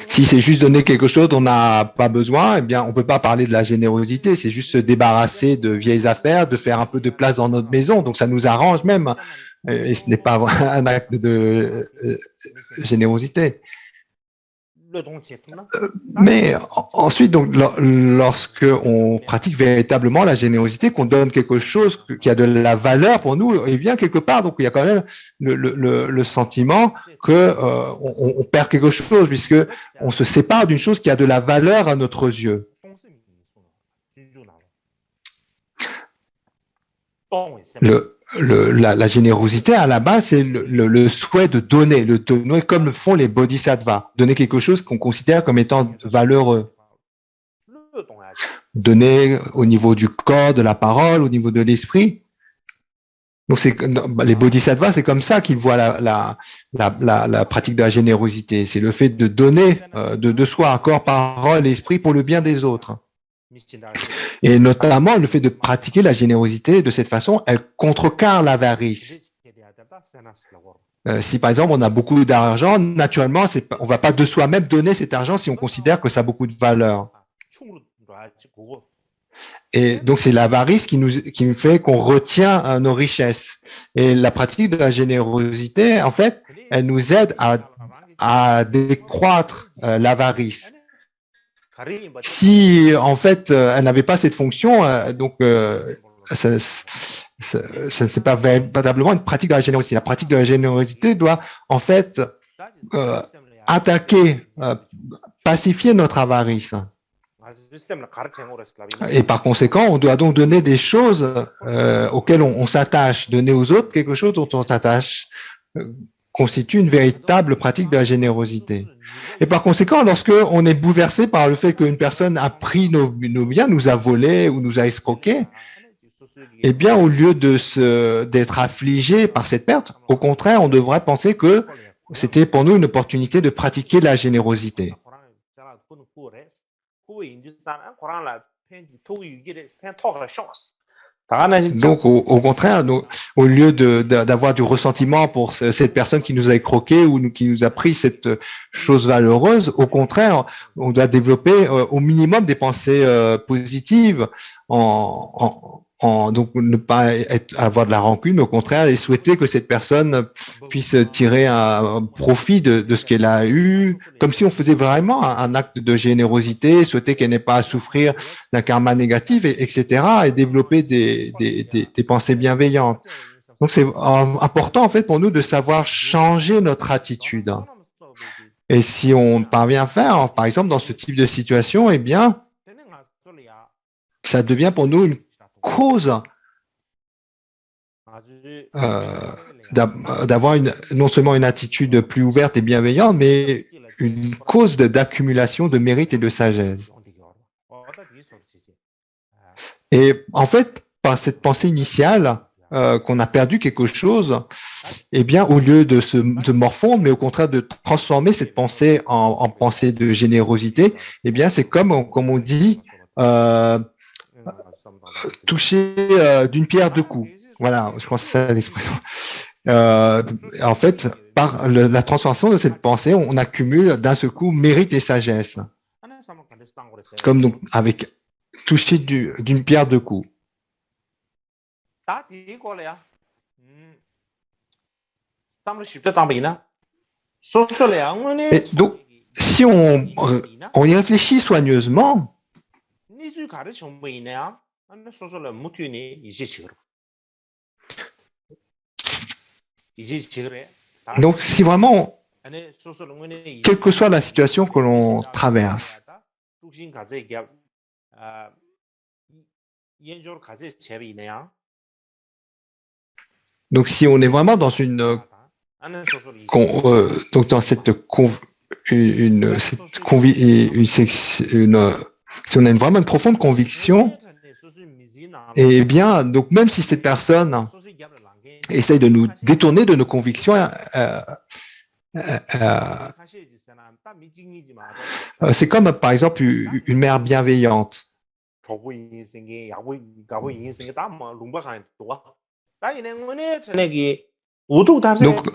Si c'est juste donner quelque chose dont on n'a pas besoin, eh bien, on peut pas parler de la générosité. C'est juste se débarrasser de vieilles affaires, de faire un peu de place dans notre maison. Donc, ça nous arrange même. Et ce n'est pas un acte de générosité. Mais ensuite, donc, lorsque on pratique véritablement la générosité, qu'on donne quelque chose qui a de la valeur pour nous, et bien quelque part, donc il y a quand même le sentiment que on perd quelque chose puisque on se sépare d'une chose qui a de la valeur à notre yeux. La générosité, à la base, c'est le souhait de donner comme le font les bodhisattvas, donner quelque chose qu'on considère comme étant valeureux. Donner au niveau du corps, de la parole, au niveau de l'esprit. Donc, les bodhisattvas, c'est comme ça qu'ils voient la pratique de la générosité. C'est le fait de donner de soi, corps, parole, esprit pour le bien des autres. Et notamment, le fait de pratiquer la générosité de cette façon, elle contrecarre l'avarice. Si par exemple on a beaucoup d'argent, naturellement, on ne va pas de soi-même donner cet argent si on considère que ça a beaucoup de valeur. Et donc c'est l'avarice qui nous fait qu'on retient nos richesses. Et la pratique de la générosité, en fait, elle nous aide à décroître l'avarice. Si en fait elle n'avait pas cette fonction, donc ça c'est pas véritablement une pratique de la générosité. La pratique de la générosité doit en fait attaquer, pacifier notre avarice. Et par conséquent, on doit donc donner des choses auxquelles on s'attache, donner aux autres quelque chose dont on s'attache. Constitue une véritable pratique de la générosité. Et par conséquent, lorsque on est bouleversé par le fait qu'une personne a pris nos biens, nous a volés ou nous a escroqués, eh bien, au lieu d'être affligé par cette perte, au contraire, on devrait penser que c'était pour nous une opportunité de pratiquer la générosité. Donc, au contraire, au lieu d'avoir du ressentiment pour cette personne qui nous a escroqué ou qui nous a pris cette chose valeureuse, au contraire, on doit développer au minimum des pensées positives, donc ne pas avoir de la rancune, au contraire, et souhaiter que cette personne puisse tirer un profit de ce qu'elle a eu, comme si on faisait vraiment un acte de générosité, souhaiter qu'elle n'ait pas à souffrir d'un karma négatif, etc., et développer des pensées bienveillantes. Donc c'est important en fait pour nous de savoir changer notre attitude. Et si on parvient à faire, par exemple, dans ce type de situation, eh bien, ça devient pour nous une cause d'avoir non seulement une attitude plus ouverte et bienveillante, mais une cause d'accumulation de mérite et de sagesse. Et en fait, par cette pensée initiale, qu'on a perdu quelque chose, eh bien, au lieu de se morfondre, mais au contraire de transformer cette pensée en pensée de générosité, eh bien, c'est comme on dit, euh, toucher d'une pierre deux coups. Voilà, je pense que c'est ça l'expression. En fait, par la transformation de cette pensée, on accumule d'un seul coup mérite et sagesse, comme donc avec toucher d'une pierre deux coups. Et donc, si on y réfléchit soigneusement, donc si vraiment, quelle que soit la situation que l'on traverse, donc si on est vraiment dans donc dans cette si on a vraiment une profonde conviction, eh bien, donc même si cette personne essaye de nous détourner de nos convictions, c'est comme par exemple une mère bienveillante. Donc,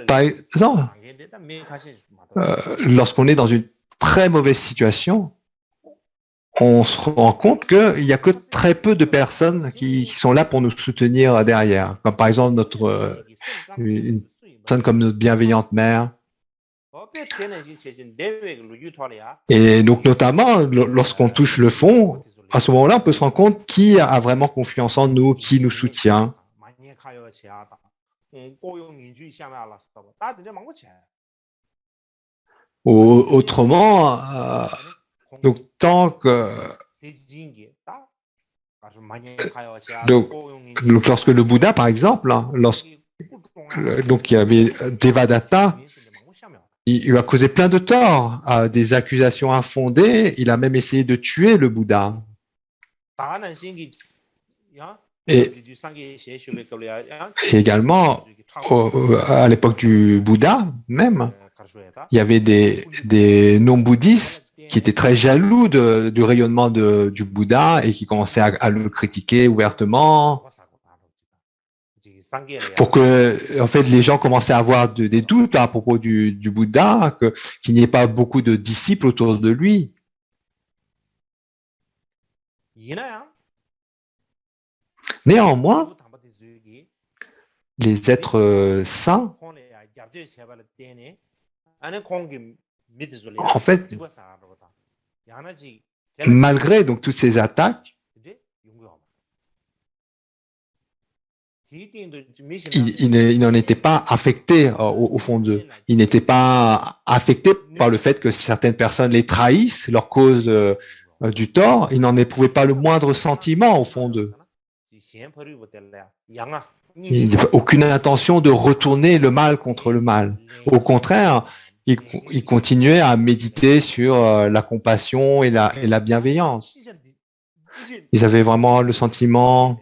par exemple, lorsqu'on est dans une très mauvaise situation, on se rend compte qu'il n'y a que très peu de personnes qui sont là pour nous soutenir derrière. Comme par exemple une personne comme notre bienveillante mère. Et donc notamment, lorsqu'on touche le fond, à ce moment-là, on peut se rendre compte qui a vraiment confiance en nous, qui nous soutient. Autrement, donc tant que donc lorsque le Bouddha, par exemple, donc il y avait Devadatta, il a causé plein de torts, des accusations infondées. Il a même essayé de tuer le Bouddha. Et également, à l'époque du Bouddha même, il y avait des non-bouddhistes qui étaient très jaloux du rayonnement du Bouddha et qui commençaient à le critiquer ouvertement pour que, en fait, les gens commençaient à avoir des doutes à propos du Bouddha, qu'il n'y ait pas beaucoup de disciples autour de lui. Néanmoins, les êtres saints, en fait, malgré donc toutes ces attaques, il n'en était pas affecté au fond d'eux. Il n'était pas affecté par le fait que certaines personnes les trahissent, leur cause du tort. Il n'en éprouvait pas le moindre sentiment au fond d'eux. Il n'y avait aucune intention de retourner le mal contre le mal. Au contraire, il continuait à méditer sur la compassion et la bienveillance. Ils avaient vraiment le sentiment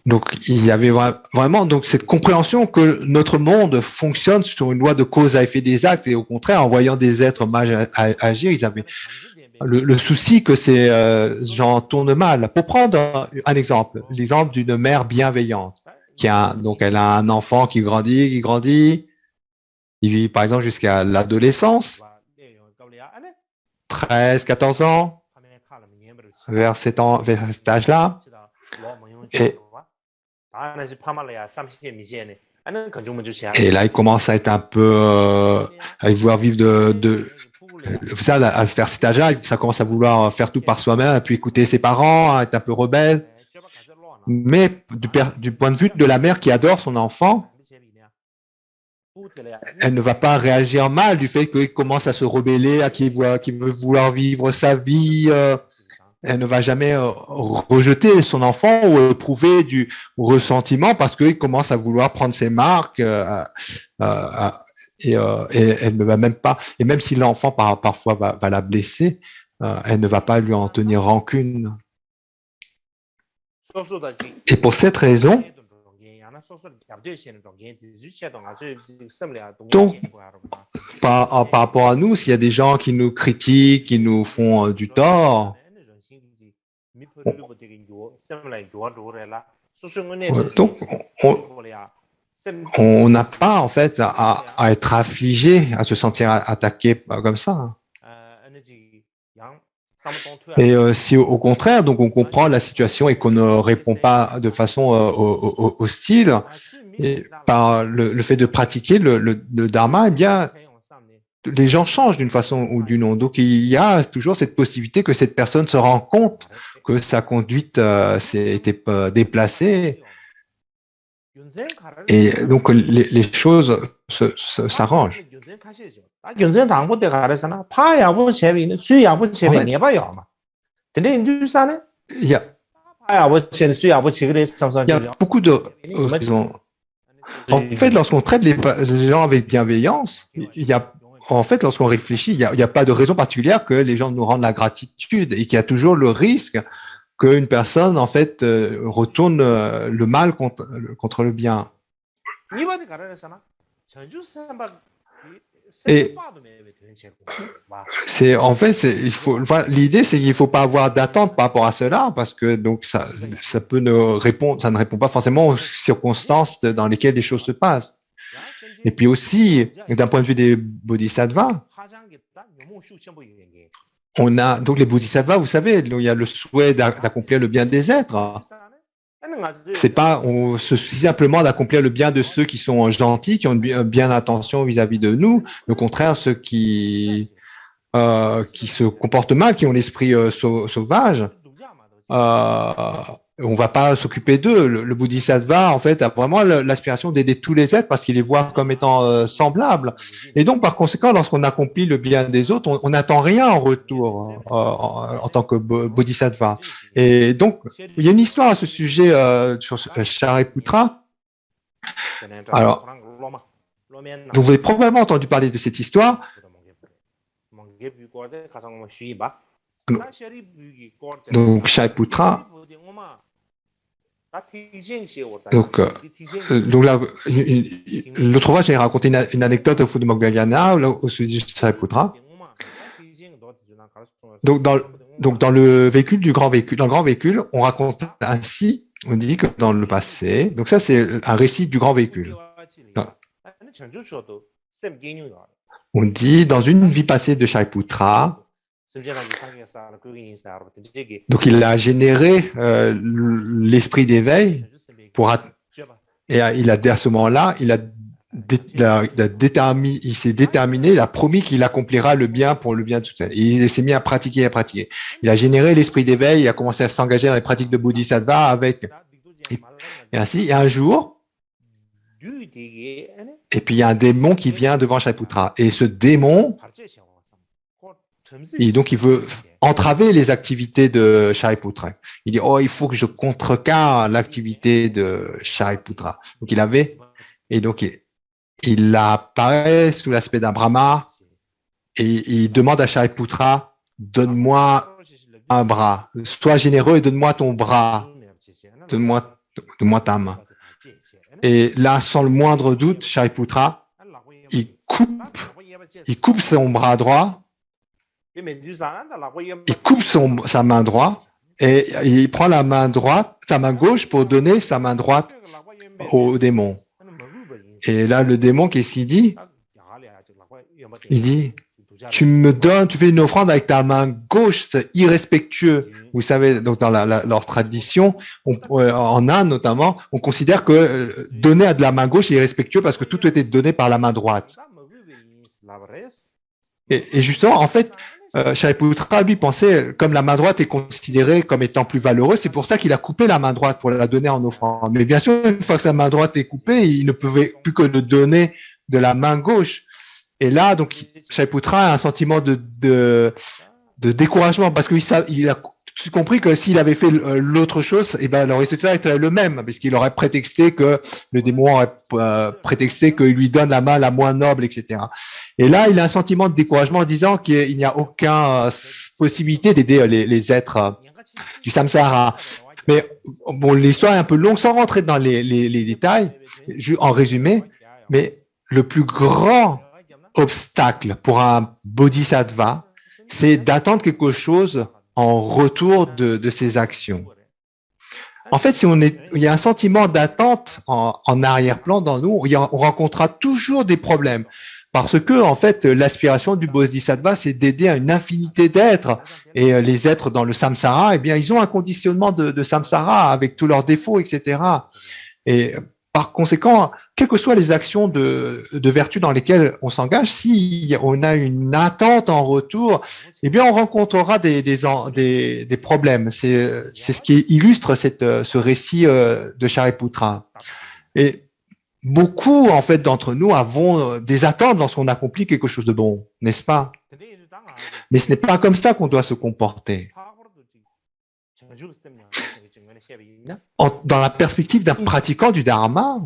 donc il y avait vraiment donc cette compréhension que notre monde fonctionne sur une loi de cause à effet des actes et au contraire en voyant des êtres mal agir, ils avaient le souci que ces gens tournent mal. Pour prendre un exemple, l'exemple d'une mère bienveillante donc elle a un enfant qui grandit, il vit par exemple jusqu'à l'adolescence, 13, 14 ans, vers cet âge-là. Et là, il commence à être un peu, à vouloir vivre à faire cet âge-là, ça commence à vouloir faire tout par soi-même, et puis écouter ses parents, être un peu rebelle. Mais du point de vue de la mère qui adore son enfant, elle ne va pas réagir mal du fait qu'il commence à se rebeller, qu'il veut vouloir vivre sa vie. Elle ne va jamais rejeter son enfant ou éprouver du ressentiment parce qu'il commence à vouloir prendre ses marques et elle ne va même pas. Et même si l'enfant parfois va la blesser, elle ne va pas lui en tenir rancune. Et pour cette raison, Donc, par rapport à nous, s'il y a des gens qui nous critiquent, qui nous font du tort, donc on n'a pas en fait à être affligé, à se sentir attaqué comme ça. Et si au contraire, donc on comprend la situation et qu'on ne répond pas de façon hostile, et par le fait de pratiquer le dharma, eh bien, les gens changent d'une façon ou d'une autre. Donc il y a toujours cette possibilité que cette personne se rend compte que sa conduite était déplacée. Et donc les choses s'arrangent. Oui. Il y a beaucoup de raisons. En fait, lorsqu'on traite les gens avec bienveillance, il y a, en fait, lorsqu'on réfléchit, il y a pas de raison particulière que les gens nous rendent la gratitude et qu'il y a toujours le risque qu'une personne, en fait, retourne le mal contre le bien. Et en fait, l'idée, c'est qu'il ne faut pas avoir d'attente par rapport à cela, parce que donc ça ne répond pas forcément aux circonstances dans lesquelles les choses se passent. Et puis aussi, d'un point de vue des bodhisattvas, on a donc les bodhisattvas, vous savez, il y a le souhait d'accomplir le bien des êtres. C'est pas, on se suffit simplement d'accomplir le bien de ceux qui sont gentils, qui ont bien intention vis-à-vis de nous. Au contraire, ceux qui se comportent mal, qui ont l'esprit sauvage, on va pas s'occuper d'eux. Le bodhisattva, en fait, a vraiment l'aspiration d'aider tous les êtres parce qu'il les voit comme étant semblables. Et donc, par conséquent, lorsqu'on accomplit le bien des autres, on n'attend rien en retour en tant que bodhisattva. Et donc, il y a une histoire à ce sujet sur Shariputra. Alors, donc vous avez probablement entendu parler de cette histoire. Donc, Shariputra. Donc là, l'autre fois, j'ai raconté une anecdote au Fudumogayana au sujet de Shariputra. Donc, dans le véhicule dans le grand véhicule, on raconte ainsi, on dit que dans le passé, donc ça, c'est un récit du grand véhicule. On dit, dans une vie passée de Shariputra, donc il a généré l'esprit d'éveil et à ce moment-là, il s'est déterminé, il a promis qu'il accomplira le bien pour le bien de tout ça. Il s'est mis à pratiquer. Il a généré l'esprit d'éveil, il a commencé à s'engager dans les pratiques de bodhisattva avec. Et ainsi, un jour, et puis il y a un démon qui vient devant Shariputra. Et ce démon, donc il veut entraver les activités de Shariputra. Il dit, il faut que je contrecarre l'activité de Shariputra. Donc il apparaît sous l'aspect d'un Brahma et il demande à Shariputra, donne-moi un bras, sois généreux et donne-moi ton bras, donne-moi ta main. Et là, sans le moindre doute, Shariputra, il coupe son bras droit, il coupe sa main droite et il prend sa main gauche pour donner sa main droite au démon. Et là, le démon, qu'est-ce qu'il dit? Il dit, tu fais une offrande avec ta main gauche, c'est irrespectueux. Vous savez, donc dans leur tradition, en Inde notamment, on considère que donner de la main gauche est irrespectueux parce que tout était donné par la main droite. Et justement, en fait, Shariputra, lui, pensait, comme la main droite est considérée comme étant plus valeureuse, c'est pour ça qu'il a coupé la main droite pour la donner en offrande. Mais bien sûr, une fois que sa main droite est coupée, il ne pouvait plus que le donner de la main gauche. Et là, donc, Shariputra a un sentiment de découragement parce qu'il a compris que s'il avait fait l'autre chose, le résultat était le même, parce qu'il aurait prétexté que le démon aurait prétexté qu'il lui donne la main la moins noble, etc. Et là, il a un sentiment de découragement en disant qu'il n'y a aucune possibilité d'aider les êtres du samsara. Mais bon, l'histoire est un peu longue, sans rentrer dans les détails, en résumé, mais le plus grand obstacle pour un bodhisattva, c'est d'attendre quelque chose en retour de ses actions. En fait, si il y a un sentiment d'attente en arrière-plan dans nous, on rencontrera toujours des problèmes. Parce que, en fait, l'aspiration du bodhisattva, c'est d'aider à une infinité d'êtres. Et les êtres dans le samsara, eh bien, ils ont un conditionnement de samsara avec tous leurs défauts, etc. Et par conséquent, quelles que soient les actions de vertu dans lesquelles on s'engage, si on a une attente en retour, eh bien, on rencontrera des problèmes. C'est ce qui illustre ce récit de Shariputra. Et beaucoup, en fait, d'entre nous avons des attentes lorsqu'on accomplit quelque chose de bon, n'est-ce pas? Mais ce n'est pas comme ça qu'on doit se comporter. Dans la perspective d'un pratiquant du Dharma,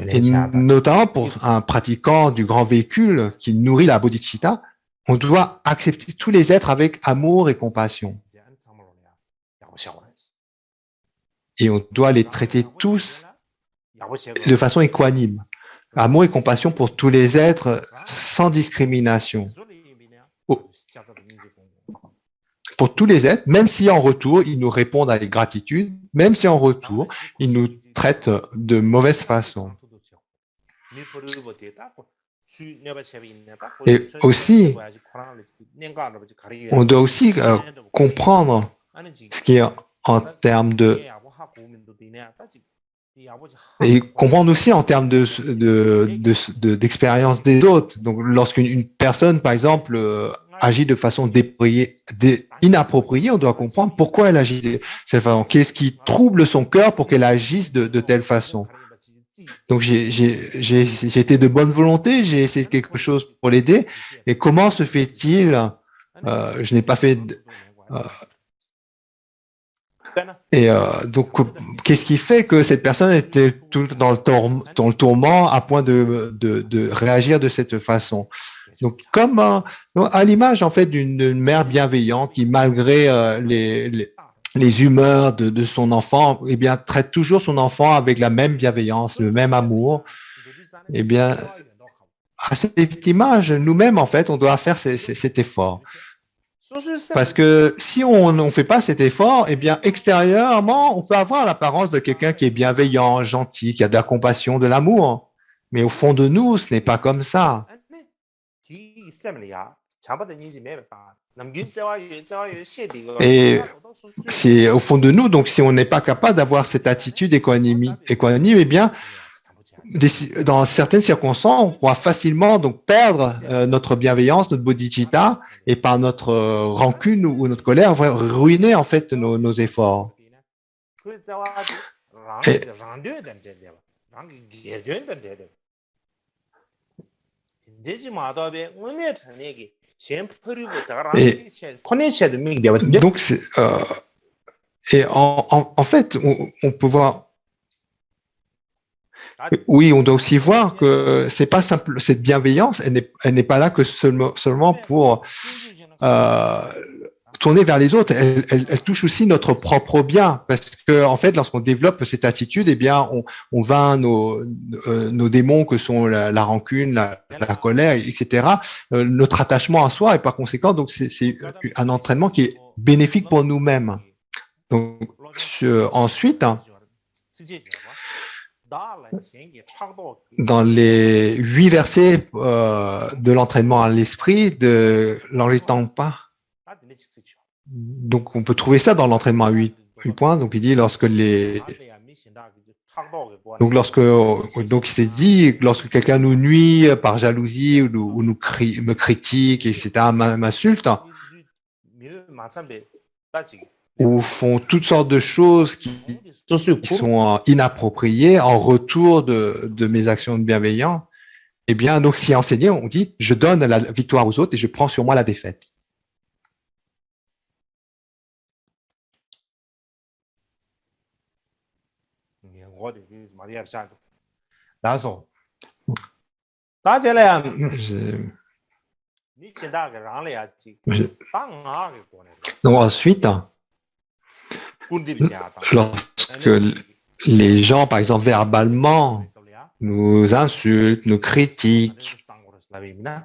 et notamment pour un pratiquant du grand véhicule qui nourrit la bodhicitta, on doit accepter tous les êtres avec amour et compassion. Et on doit les traiter tous de façon équanime. Amour et compassion pour tous les êtres sans discrimination. Pour tous les êtres, même si en retour, ils nous répondent avec gratitude, même si en retour, ils nous traitent de mauvaise façon. Et aussi, on doit aussi comprendre ce qui est en termes de... Et comprendre aussi en termes d'expérience des autres. Donc, lorsqu'une personne, par exemple, agit de façon inappropriée, on doit comprendre pourquoi elle agit de cette façon. Qu'est-ce qui trouble son cœur pour qu'elle agisse de telle façon. Donc, j'ai été de bonne volonté, j'ai essayé quelque chose pour l'aider. Et comment se fait-il je n'ai pas fait... donc, qu'est-ce qui fait que cette personne était tout dans le tourment à point de réagir de cette façon? Donc, comme à l'image en fait d'une mère bienveillante qui, malgré les humeurs de son enfant, eh bien, traite toujours son enfant avec la même bienveillance, le même amour. Eh bien, à cette image, nous-mêmes, en fait, on doit faire cet effort. Parce que si on ne fait pas cet effort, eh bien, extérieurement, on peut avoir l'apparence de quelqu'un qui est bienveillant, gentil, qui a de la compassion, de l'amour. Mais au fond de nous, ce n'est pas comme ça. Et c'est au fond de nous, donc si on n'est pas capable d'avoir cette attitude équanime, eh bien, dans certaines circonstances, on pourra facilement donc perdre notre bienveillance, notre bodhicitta, et par notre rancune ou notre colère, on va ruiner en fait nos efforts. Donc, en fait, on peut voir. Oui, on doit aussi voir que c'est pas simple. Cette bienveillance, elle n'est pas là que seulement pour tourner vers les autres. Elle touche aussi notre propre bien, parce que en fait, lorsqu'on développe cette attitude, eh bien, on vainc nos démons que sont la rancune, la colère, etc. Notre attachement à soi, et par conséquent, donc c'est un entraînement qui est bénéfique pour nous-mêmes. Donc ensuite. Dans les 8 versets de l'entraînement à l'esprit de l'Henri Tangpa, donc on peut trouver ça dans l'entraînement à 8 points. Donc il dit donc il s'est dit lorsque quelqu'un nous nuit par jalousie ou me critique, etc., m'insulte, ou font toutes sortes de choses qui sont inappropriées en retour de mes actions de bienveillance, eh bien, donc, si enseigné, on dit, je donne la victoire aux autres et je prends sur moi la défaite. Donc ensuite, lorsque les gens, par exemple, verbalement, nous insultent, nous critiquent,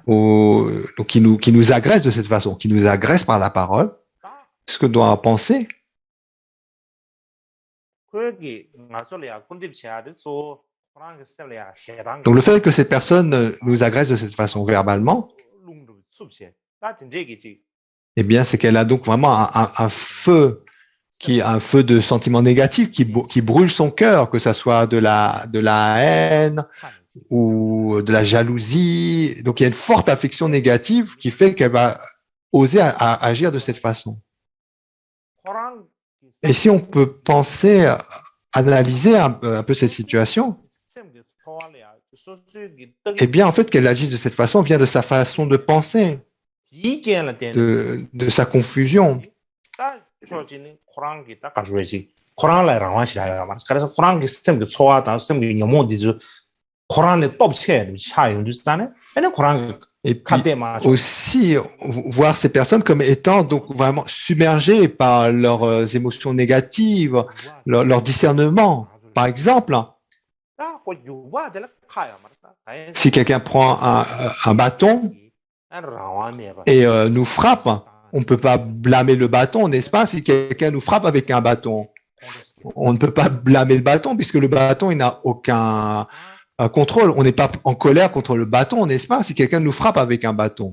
ou qui nous agressent de cette façon, qui nous agressent par la parole, ce que doit penser. Donc le fait que cette personne nous agresse de cette façon verbalement, eh bien, c'est qu'elle a donc vraiment un feu un feu de sentiments négatifs qui brûle son cœur, que ça soit de la haine ou de la jalousie. Donc il y a une forte affection négative qui fait qu'elle va oser agir de cette façon. Et si on peut penser, analyser un peu cette situation, eh bien en fait qu'elle agisse de cette façon vient de sa façon de penser, de sa confusion. Et puis aussi voir ces personnes comme étant donc vraiment submergées par leurs émotions négatives, leur discernement. Par exemple, si quelqu'un prend un bâton et nous frappe, on ne peut pas blâmer le bâton, n'est-ce pas? Si quelqu'un nous frappe avec un bâton, on ne peut pas blâmer le bâton puisque le bâton, il n'a aucun contrôle. On n'est pas en colère contre le bâton, n'est-ce pas? Si quelqu'un nous frappe avec un bâton.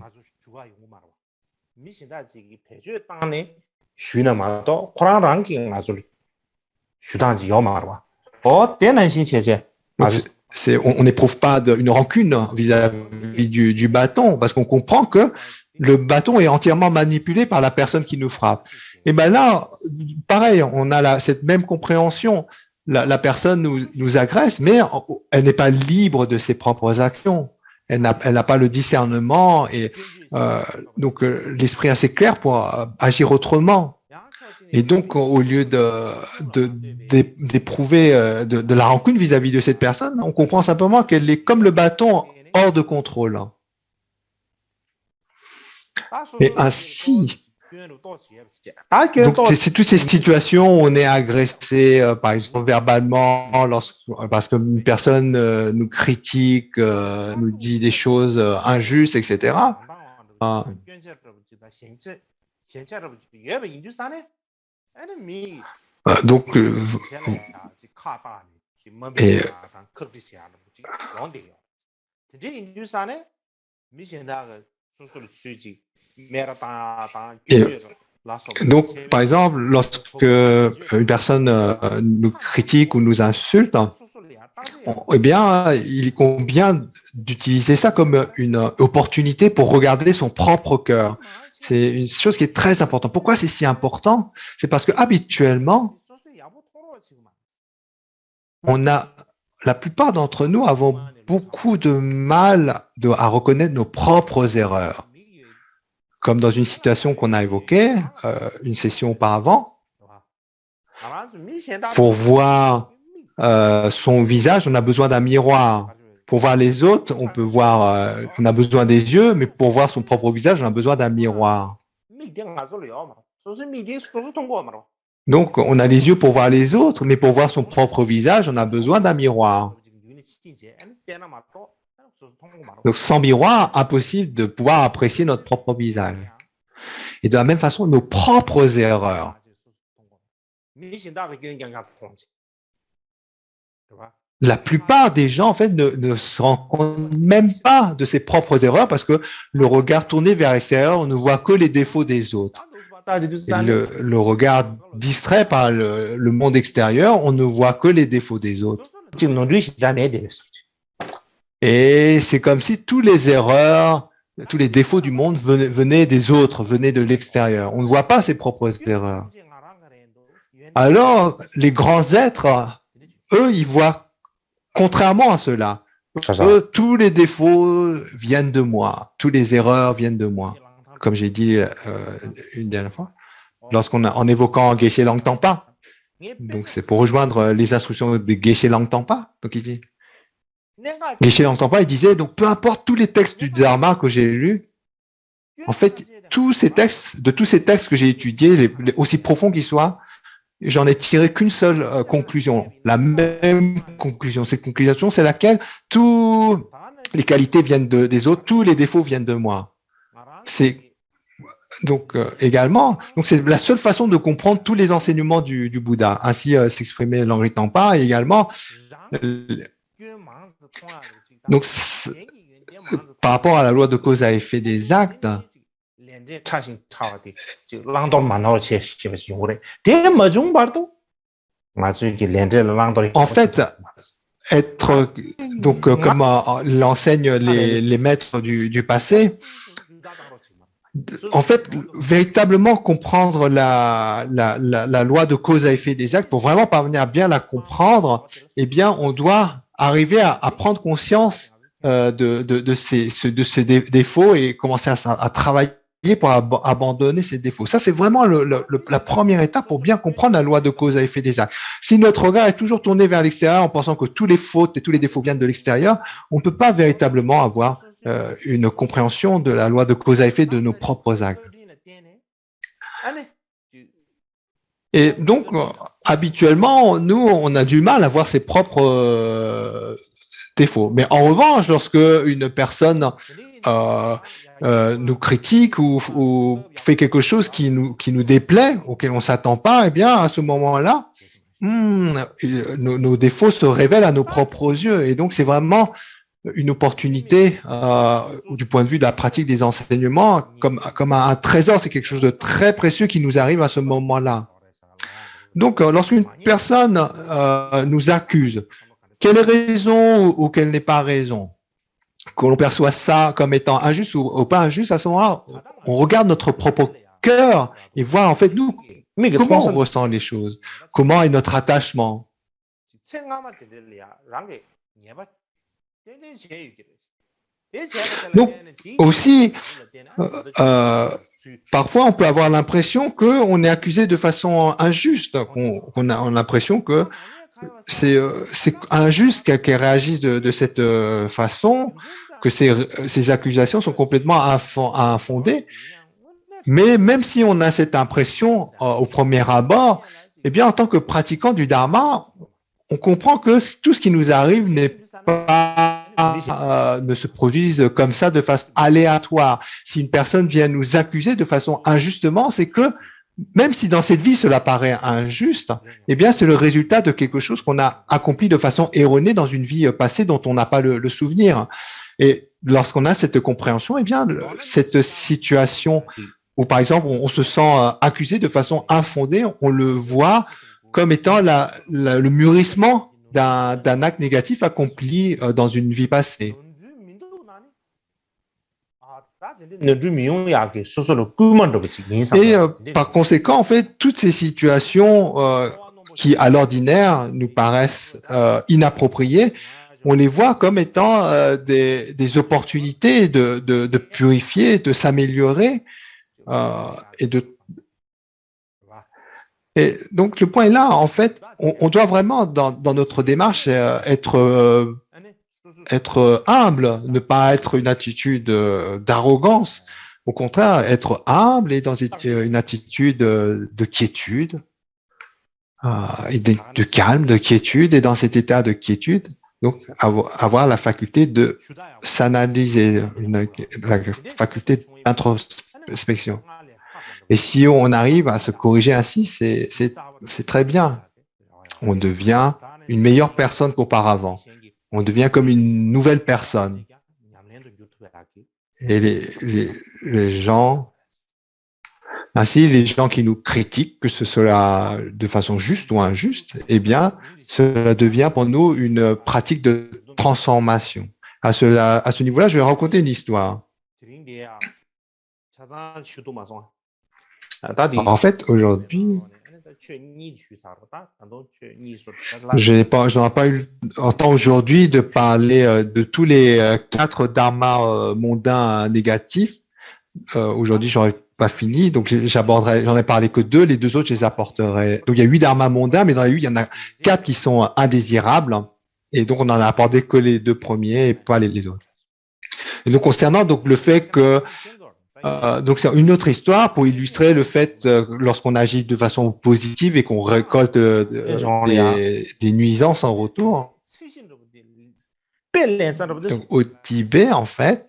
On n'éprouve pas une rancune vis-à-vis du bâton parce qu'on comprend que le bâton est entièrement manipulé par la personne qui nous frappe. Et ben là, pareil, on a cette même compréhension. La personne nous agresse, mais elle n'est pas libre de ses propres actions. Elle n'a pas le discernement et donc l'esprit assez clair pour agir autrement. Et donc, au lieu d'éprouver de la rancune vis-à-vis de cette personne, on comprend simplement qu'elle est comme le bâton hors de contrôle. Et ainsi, donc c'est toutes ces situations où on est agressé, par exemple verbalement, parce qu'une personne nous critique, nous dit des choses injustes, etc. Donc, donc, par exemple, lorsque une personne nous critique ou nous insulte, eh bien, il convient d'utiliser ça comme une opportunité pour regarder son propre cœur. C'est une chose qui est très importante. Pourquoi c'est si important? C'est parce que habituellement, la plupart d'entre nous avons beaucoup de mal à reconnaître nos propres erreurs. Comme dans une situation qu'on a évoquée, une session auparavant, pour voir son visage, on a besoin d'un miroir. Pour voir les autres, on a besoin des yeux, mais pour voir son propre visage, on a besoin d'un miroir. Donc, on a les yeux pour voir les autres, mais pour voir son propre visage, on a besoin d'un miroir. Donc, sans miroir, impossible de pouvoir apprécier notre propre visage. Et de la même façon, nos propres erreurs. La plupart des gens, en fait, ne se rendent compte même pas de ses propres erreurs parce que le regard tourné vers l'extérieur, on ne voit que les défauts des autres. Et le regard distrait par le monde extérieur, on ne voit que les défauts des autres. Et c'est comme si toutes les erreurs, tous les défauts du monde venaient des autres, venaient de l'extérieur. On ne voit pas ses propres erreurs. Alors, les grands êtres, eux, ils voient contrairement à cela. Eux, tous les défauts viennent de moi, toutes les erreurs viennent de moi. Comme j'ai dit une dernière fois, en évoquant Geshe Langtangpa. Donc, c'est pour rejoindre les instructions de Geshe Langtangpa. Donc, il dit, Geshe Langtangpa, il disait, donc, peu importe tous les textes du Dharma que j'ai lus, en fait, de tous ces textes que j'ai étudiés, aussi profonds qu'ils soient, j'en ai tiré qu'une seule conclusion, la même conclusion. Cette conclusion, c'est laquelle toutes les qualités viennent des autres, tous les défauts viennent de moi. C'est donc également, donc c'est la seule façon de comprendre tous les enseignements du Bouddha. Ainsi s'exprimait Langri Tangpa, et également donc par rapport à la loi de cause à effet des actes. En fait, être donc comme l'enseignent les maîtres du passé, en fait, véritablement comprendre la loi de cause à effet des actes, pour vraiment parvenir à bien la comprendre, eh bien, on doit arriver à prendre conscience de ces défauts et commencer à travailler pour abandonner ces défauts. Ça, c'est vraiment la première étape pour bien comprendre la loi de cause à effet des actes. Si notre regard est toujours tourné vers l'extérieur en pensant que tous les fautes et tous les défauts viennent de l'extérieur, on ne peut pas véritablement avoir une compréhension de la loi de cause à effet de nos propres actes. Et donc, habituellement, nous, on a du mal à voir ses propres défauts. Mais en revanche, lorsque une personne nous critique ou fait quelque chose qui nous déplaît, auquel on s'attend pas, eh bien, à ce moment-là, nos défauts se révèlent à nos propres yeux. Et donc, c'est vraiment une opportunité du point de vue de la pratique des enseignements comme un trésor. C'est quelque chose de très précieux qui nous arrive à ce moment-là. Donc, lorsqu'une personne nous accuse, quelle est raison ou quelle n'est pas raison, que l'on perçoit ça comme étant injuste ou pas injuste, à ce moment-là, on regarde notre propre cœur et voit en fait nous comment on ressent les choses, comment est notre attachement. Donc aussi, parfois on peut avoir l'impression qu'on est accusé de façon injuste, qu'on a l'impression que c'est injuste qu'elle réagisse de cette façon, que ces accusations sont complètement infondées. Mais même si on a cette impression au premier abord, eh bien, en tant que pratiquant du Dharma, on comprend que tout ce qui nous arrive n'est pas ne se produise comme ça de façon aléatoire. Si une personne vient nous accuser de façon injustement, c'est que même si dans cette vie cela paraît injuste, eh bien c'est le résultat de quelque chose qu'on a accompli de façon erronée dans une vie passée dont on n'a pas le souvenir. Et lorsqu'on a cette compréhension, eh bien cette situation où par exemple on se sent accusé de façon infondée, on le voit comme étant le mûrissement d'un acte négatif accompli dans une vie passée. Et par conséquent, en fait, toutes ces situations qui, à l'ordinaire, nous paraissent inappropriées, on les voit comme étant des opportunités de purifier, de s'améliorer et donc le point est là, en fait, on doit vraiment dans notre démarche être humble, ne pas être une attitude d'arrogance. Au contraire, être humble et dans une attitude de quiétude, et de calme, de quiétude, et dans cet état de quiétude, donc avoir la faculté de s'analyser, la faculté d'introspection. Et si on arrive à se corriger ainsi, c'est très bien. On devient une meilleure personne qu'auparavant. On devient comme une nouvelle personne. Et les gens, ainsi les gens qui nous critiquent, que ce soit de façon juste ou injuste, eh bien, cela devient pour nous une pratique de transformation. À ce niveau-là, je vais raconter une histoire. En fait, aujourd'hui, je n'aurai pas eu le temps aujourd'hui de parler de tous les 4 dharmas mondains négatifs. Aujourd'hui, j'aurais pas fini, donc j'en ai parlé que 2, les 2 autres, je les apporterai. Donc, il y a 8 dharmas mondains, mais dans les 8, il y en a 4 qui sont indésirables, et donc on n'en a apporté que les 2 premiers et pas les autres. Et donc, concernant donc le fait que Donc c'est une autre histoire pour illustrer le fait lorsqu'on agit de façon positive et qu'on récolte des nuisances en retour. Donc au Tibet, en fait,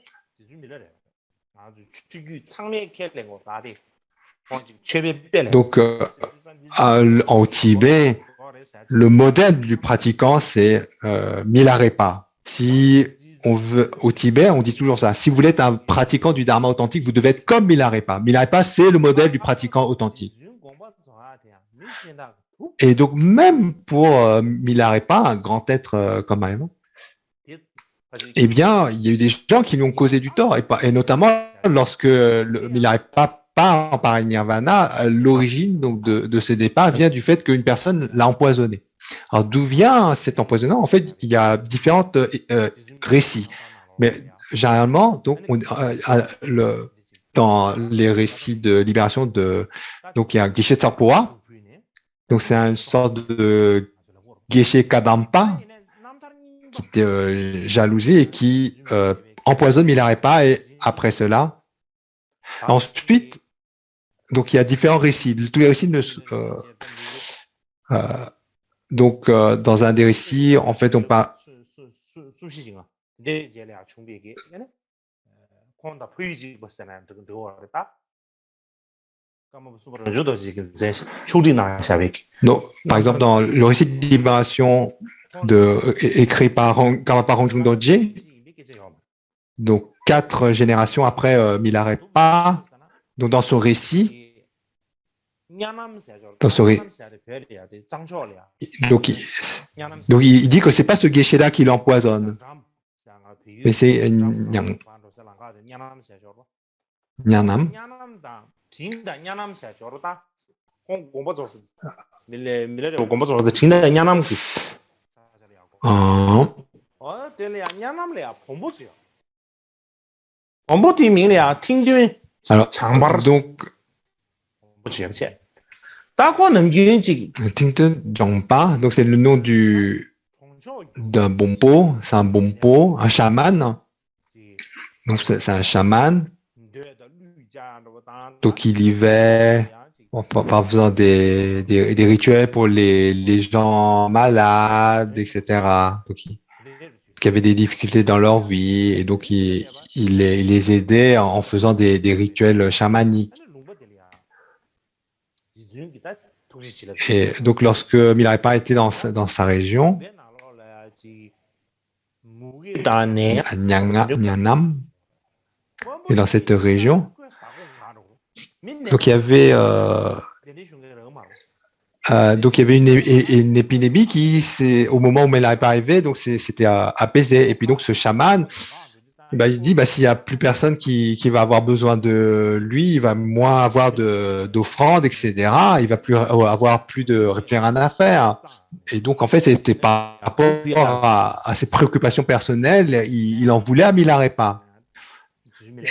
donc au Tibet, le modèle du pratiquant, c'est Milarepa. Si on veut, au Tibet, on dit toujours ça. Si vous voulez être un pratiquant du Dharma authentique, vous devez être comme Milarepa. Milarepa, c'est le modèle du pratiquant authentique. Et donc, même pour Milarepa, un grand être comme Mahema, eh bien, il y a eu des gens qui lui ont causé du tort. Et notamment, lorsque Milarepa part en parinirvana, l'origine donc de ce départ vient du fait qu'une personne l'a empoisonné. Alors, d'où vient cet empoisonnement? En fait, il y a différentes récits. Mais généralement, donc, dans les récits de libération donc il y a un Geshe Tsarpora. Donc, c'est une sorte de Geshe Kadampa qui était jalousé et qui empoisonne Milarepa. Et après cela, ensuite, donc il y a différents récits. Tous les récits donc, dans un des récits, en fait, on parle. Donc, par exemple, dans le récit de libération écrit par Karmapa Rongjung Dorje, donc 4 générations après Milarepa, donc dans son récit, donc il dit que c'est pas ce Geshe-là qui l'empoisonne, mais c'est Nyanam. Alors, donc, Tingten Jongpa, donc c'est le nom d'un bompo, c'est un bompo, un chaman. Donc c'est un chaman. Donc il y va en faisant des rituels pour les gens malades, etc. Donc qui avaient des difficultés dans leur vie, et donc il les aidait en faisant des rituels chamaniques. Et donc lorsque Milarepa était dans sa région, à Nyanam, et dans cette région, donc il y avait une épidémie qui, au moment où Milarepa arrivait, donc c'était apaisé. Et puis donc ce chaman, il dit, s'il n'y a plus personne qui va avoir besoin de lui, il va moins avoir d'offrandes, etc. Il va plus avoir plus rien à faire. Et donc en fait, c'était par rapport à ses préoccupations personnelles, il en voulait à Milarepa.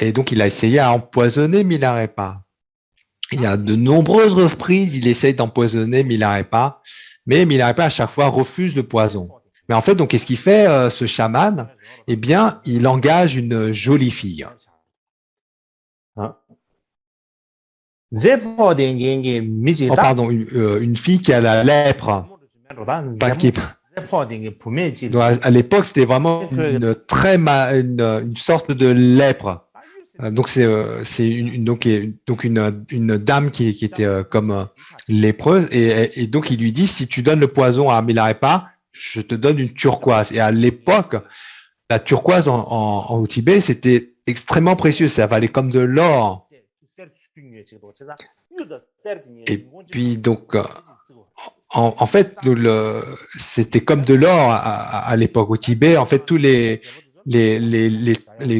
Et donc il a essayé à empoisonner Milarepa. Il y a de nombreuses reprises, il essaye d'empoisonner Milarepa, mais Milarepa à chaque fois refuse le poison. Mais en fait, donc qu'est-ce qu'il fait ce chaman? Eh bien, il engage une jolie fille. Oh, pardon, une fille qui a la lèpre. Donc, à l'époque, c'était vraiment une sorte de lèpre. Donc c'est une dame qui était comme lépreuse, et donc il lui dit, si tu donnes le poison à Milarepa, je te donne une turquoise. Et à l'époque, la turquoise au Tibet, c'était extrêmement précieux, ça valait comme de l'or. Et puis donc en fait, c'était comme de l'or à l'époque au Tibet. En fait, tous les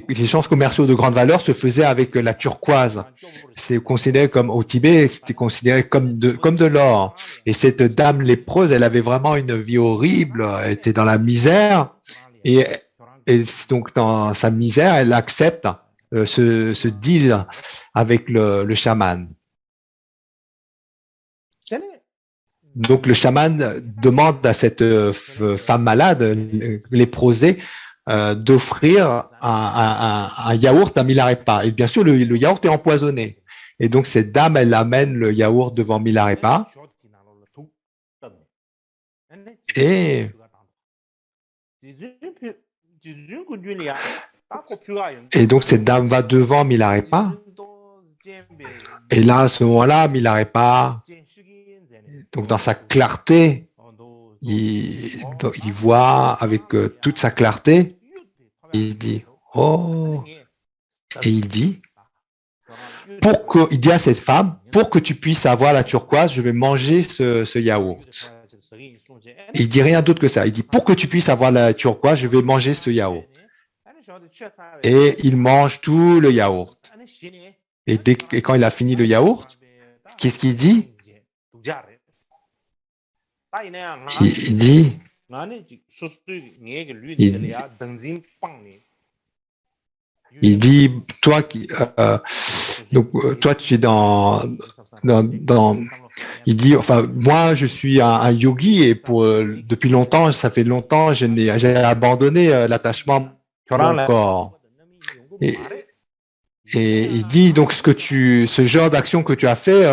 échanges commerciaux de grande valeur se faisaient avec la turquoise. C'est considéré comme, au Tibet, c'était considéré comme de l'or. Et cette dame lépreuse, elle avait vraiment une vie horrible, elle était dans la misère, et donc dans sa misère, elle accepte ce deal avec le chaman. Donc le chaman demande à cette femme malade, léprosée, d'offrir un yaourt à Milarepa. Et bien sûr, le yaourt est empoisonné. Et donc, cette dame, elle amène le yaourt devant Milarepa. Et donc, cette dame va devant Milarepa. Et là, à ce moment-là, Milarepa, donc dans sa clarté, il voit avec toute sa clarté, il dit, oh, et il dit, il dit à cette femme, pour que tu puisses avoir la turquoise, je vais manger ce yaourt. Et il dit rien d'autre que ça. Il dit, pour que tu puisses avoir la turquoise, je vais manger ce yaourt. Et il mange tout le yaourt. Et quand il a fini le yaourt, qu'est-ce qu'il dit? Il dit, toi, toi, tu es il dit, enfin, moi, je suis un yogi et depuis longtemps, ça fait longtemps, j'ai abandonné l'attachement à mon corps. Et il dit donc ce genre d'action que tu as fait,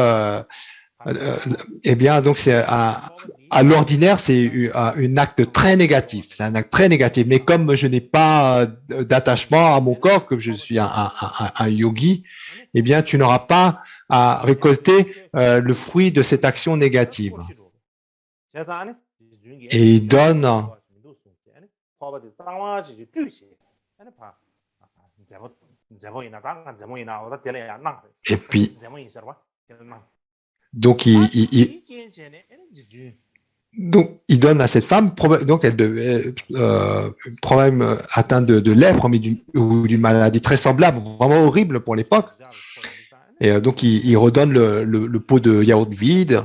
eh bien donc c'est à l'ordinaire c'est un acte très négatif, c'est un acte très négatif. Mais comme je n'ai pas d'attachement à mon corps, que je suis un yogi, eh bien tu n'auras pas à récolter le fruit de cette action négative. Et il donne. Et puis, donc il donne à cette femme, donc elle devait problème atteint de lèpre, mais ou d'une maladie très semblable, vraiment horrible pour l'époque. Et donc il redonne le pot de yaourt vide.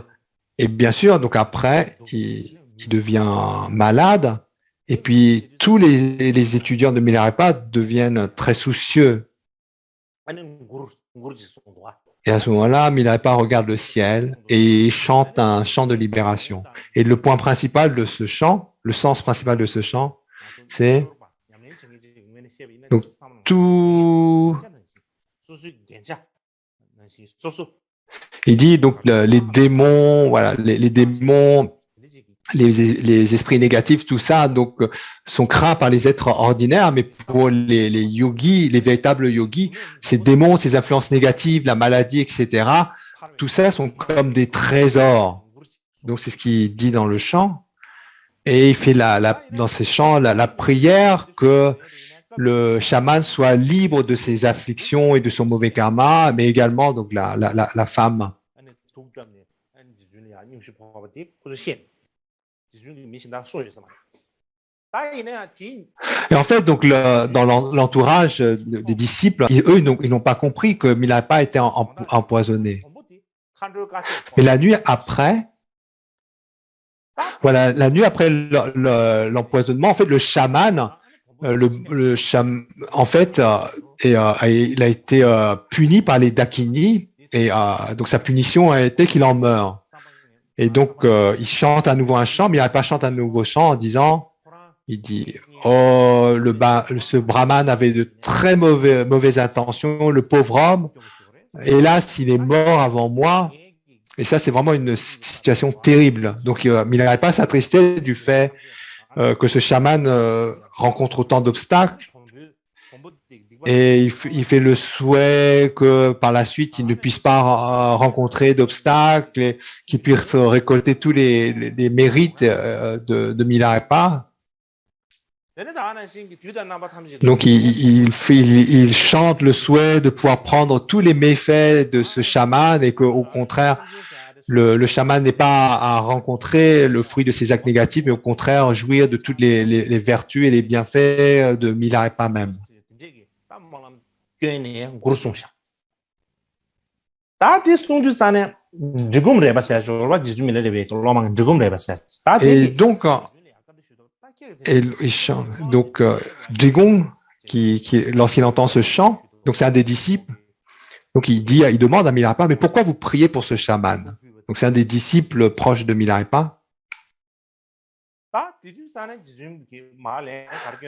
Et bien sûr, donc après, il devient malade. Et puis tous les étudiants de Milarepa deviennent très soucieux. Et à ce moment-là, Milarepa regarde le ciel et il chante un chant de libération. Et le point principal de ce chant, le sens principal de ce chant, c'est donc tout. Il dit donc les démons, voilà, les démons, les esprits négatifs, tout ça, donc sont craints par les êtres ordinaires, mais pour les yogis, les véritables yogis, ces démons, ces influences négatives, la maladie, etc., tout ça sont comme des trésors. Donc c'est ce qu'il dit dans le chant, et il fait dans ces chants la prière que le chaman soit libre de ses afflictions et de son mauvais karma, mais également donc la femme. Et en fait, donc dans l'entourage des disciples, eux, ils n'ont pas compris que Milarepa était empoisonné. Mais la nuit après, voilà, la nuit après l'empoisonnement, en fait, le chaman, en fait, il a été puni par les Dakini, et donc sa punition a été qu'il en meurt. Et donc, il chante à nouveau un chant, mais Milarepa chante un nouveau chant en disant, il dit, oh, ce brahman avait de très mauvaises intentions, le pauvre homme, hélas, il est mort avant moi. Et ça, c'est vraiment une situation terrible. Donc, Milarepa s'attristait du fait que ce chaman rencontre autant d'obstacles. Et il fait le souhait que par la suite, il ne puisse pas rencontrer d'obstacles et qu'il puisse récolter tous les mérites de Milarepa. Donc, il chante le souhait de pouvoir prendre tous les méfaits de ce chaman et qu'au contraire, le chaman n'est pas à rencontrer le fruit de ses actes négatifs, mais au contraire, jouir de toutes les vertus et les bienfaits de Milarepa même. Et donc, il chante. Donc, Jigong, lorsqu'il entend ce chant, donc c'est un des disciples, donc il demande à Milarepa, mais pourquoi vous priez pour ce chaman? Donc c'est un des disciples proches de Milarepa.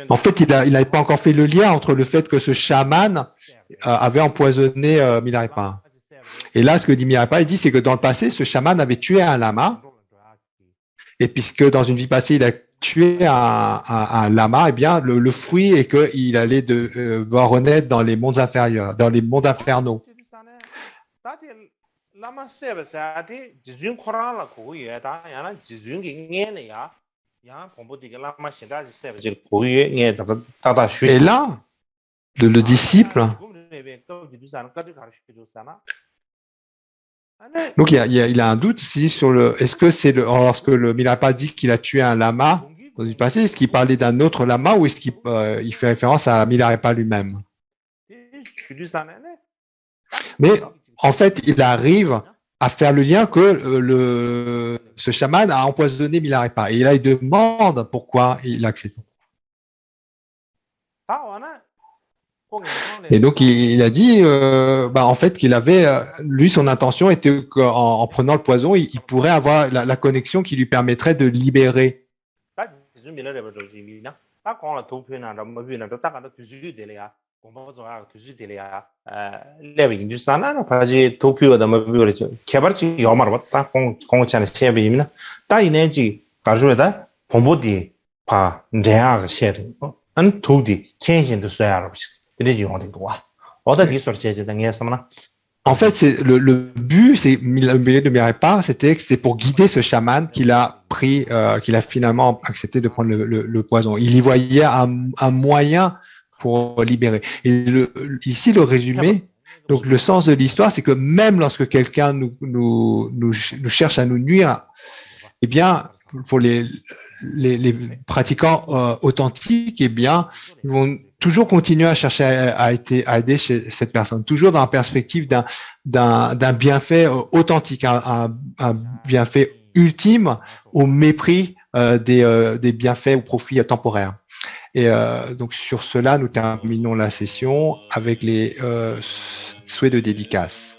En fait, il n'avait pas encore fait le lien entre le fait que ce chaman avait empoisonné Milarepa. Et là, ce que dit Milarepa, il dit, c'est que dans le passé, ce chaman avait tué un lama. Et puisque dans une vie passée, il a tué un lama, eh bien, le fruit est qu'il allait devoir renaître dans les mondes inférieurs, dans les mondes infernaux. Et là, le disciple, donc il a un doute aussi sur est-ce que c'est lorsque le Milarepa dit qu'il a tué un lama dans une passé, est-ce qu'il parlait d'un autre lama ou est-ce qu'il il fait référence à Milarepa lui-même? Mais en fait, il arrive à faire le lien que ce chaman a empoisonné Milarepa. Et là, il demande pourquoi il a accepté. Et donc, il a dit, en fait, qu'il avait, lui, son intention était qu'en prenant le poison, il pourrait avoir la connexion qui lui permettrait de libérer. En fait, le but, de Mirepa, c'était pour guider ce chaman qu'il a pris, qu'il a finalement accepté de prendre le poison. Il y voyait un moyen pour libérer. Et ici, le résumé, donc le sens de l'histoire, c'est que même lorsque quelqu'un nous cherche à nous nuire, eh bien, pour les pratiquants authentiques, eh bien, ils vont toujours continuer à chercher à aider cette personne, toujours dans la perspective d'un bienfait authentique, un bienfait ultime au mépris des bienfaits ou profits temporaires. Et donc sur cela, nous terminons la session avec les souhaits de dédicace.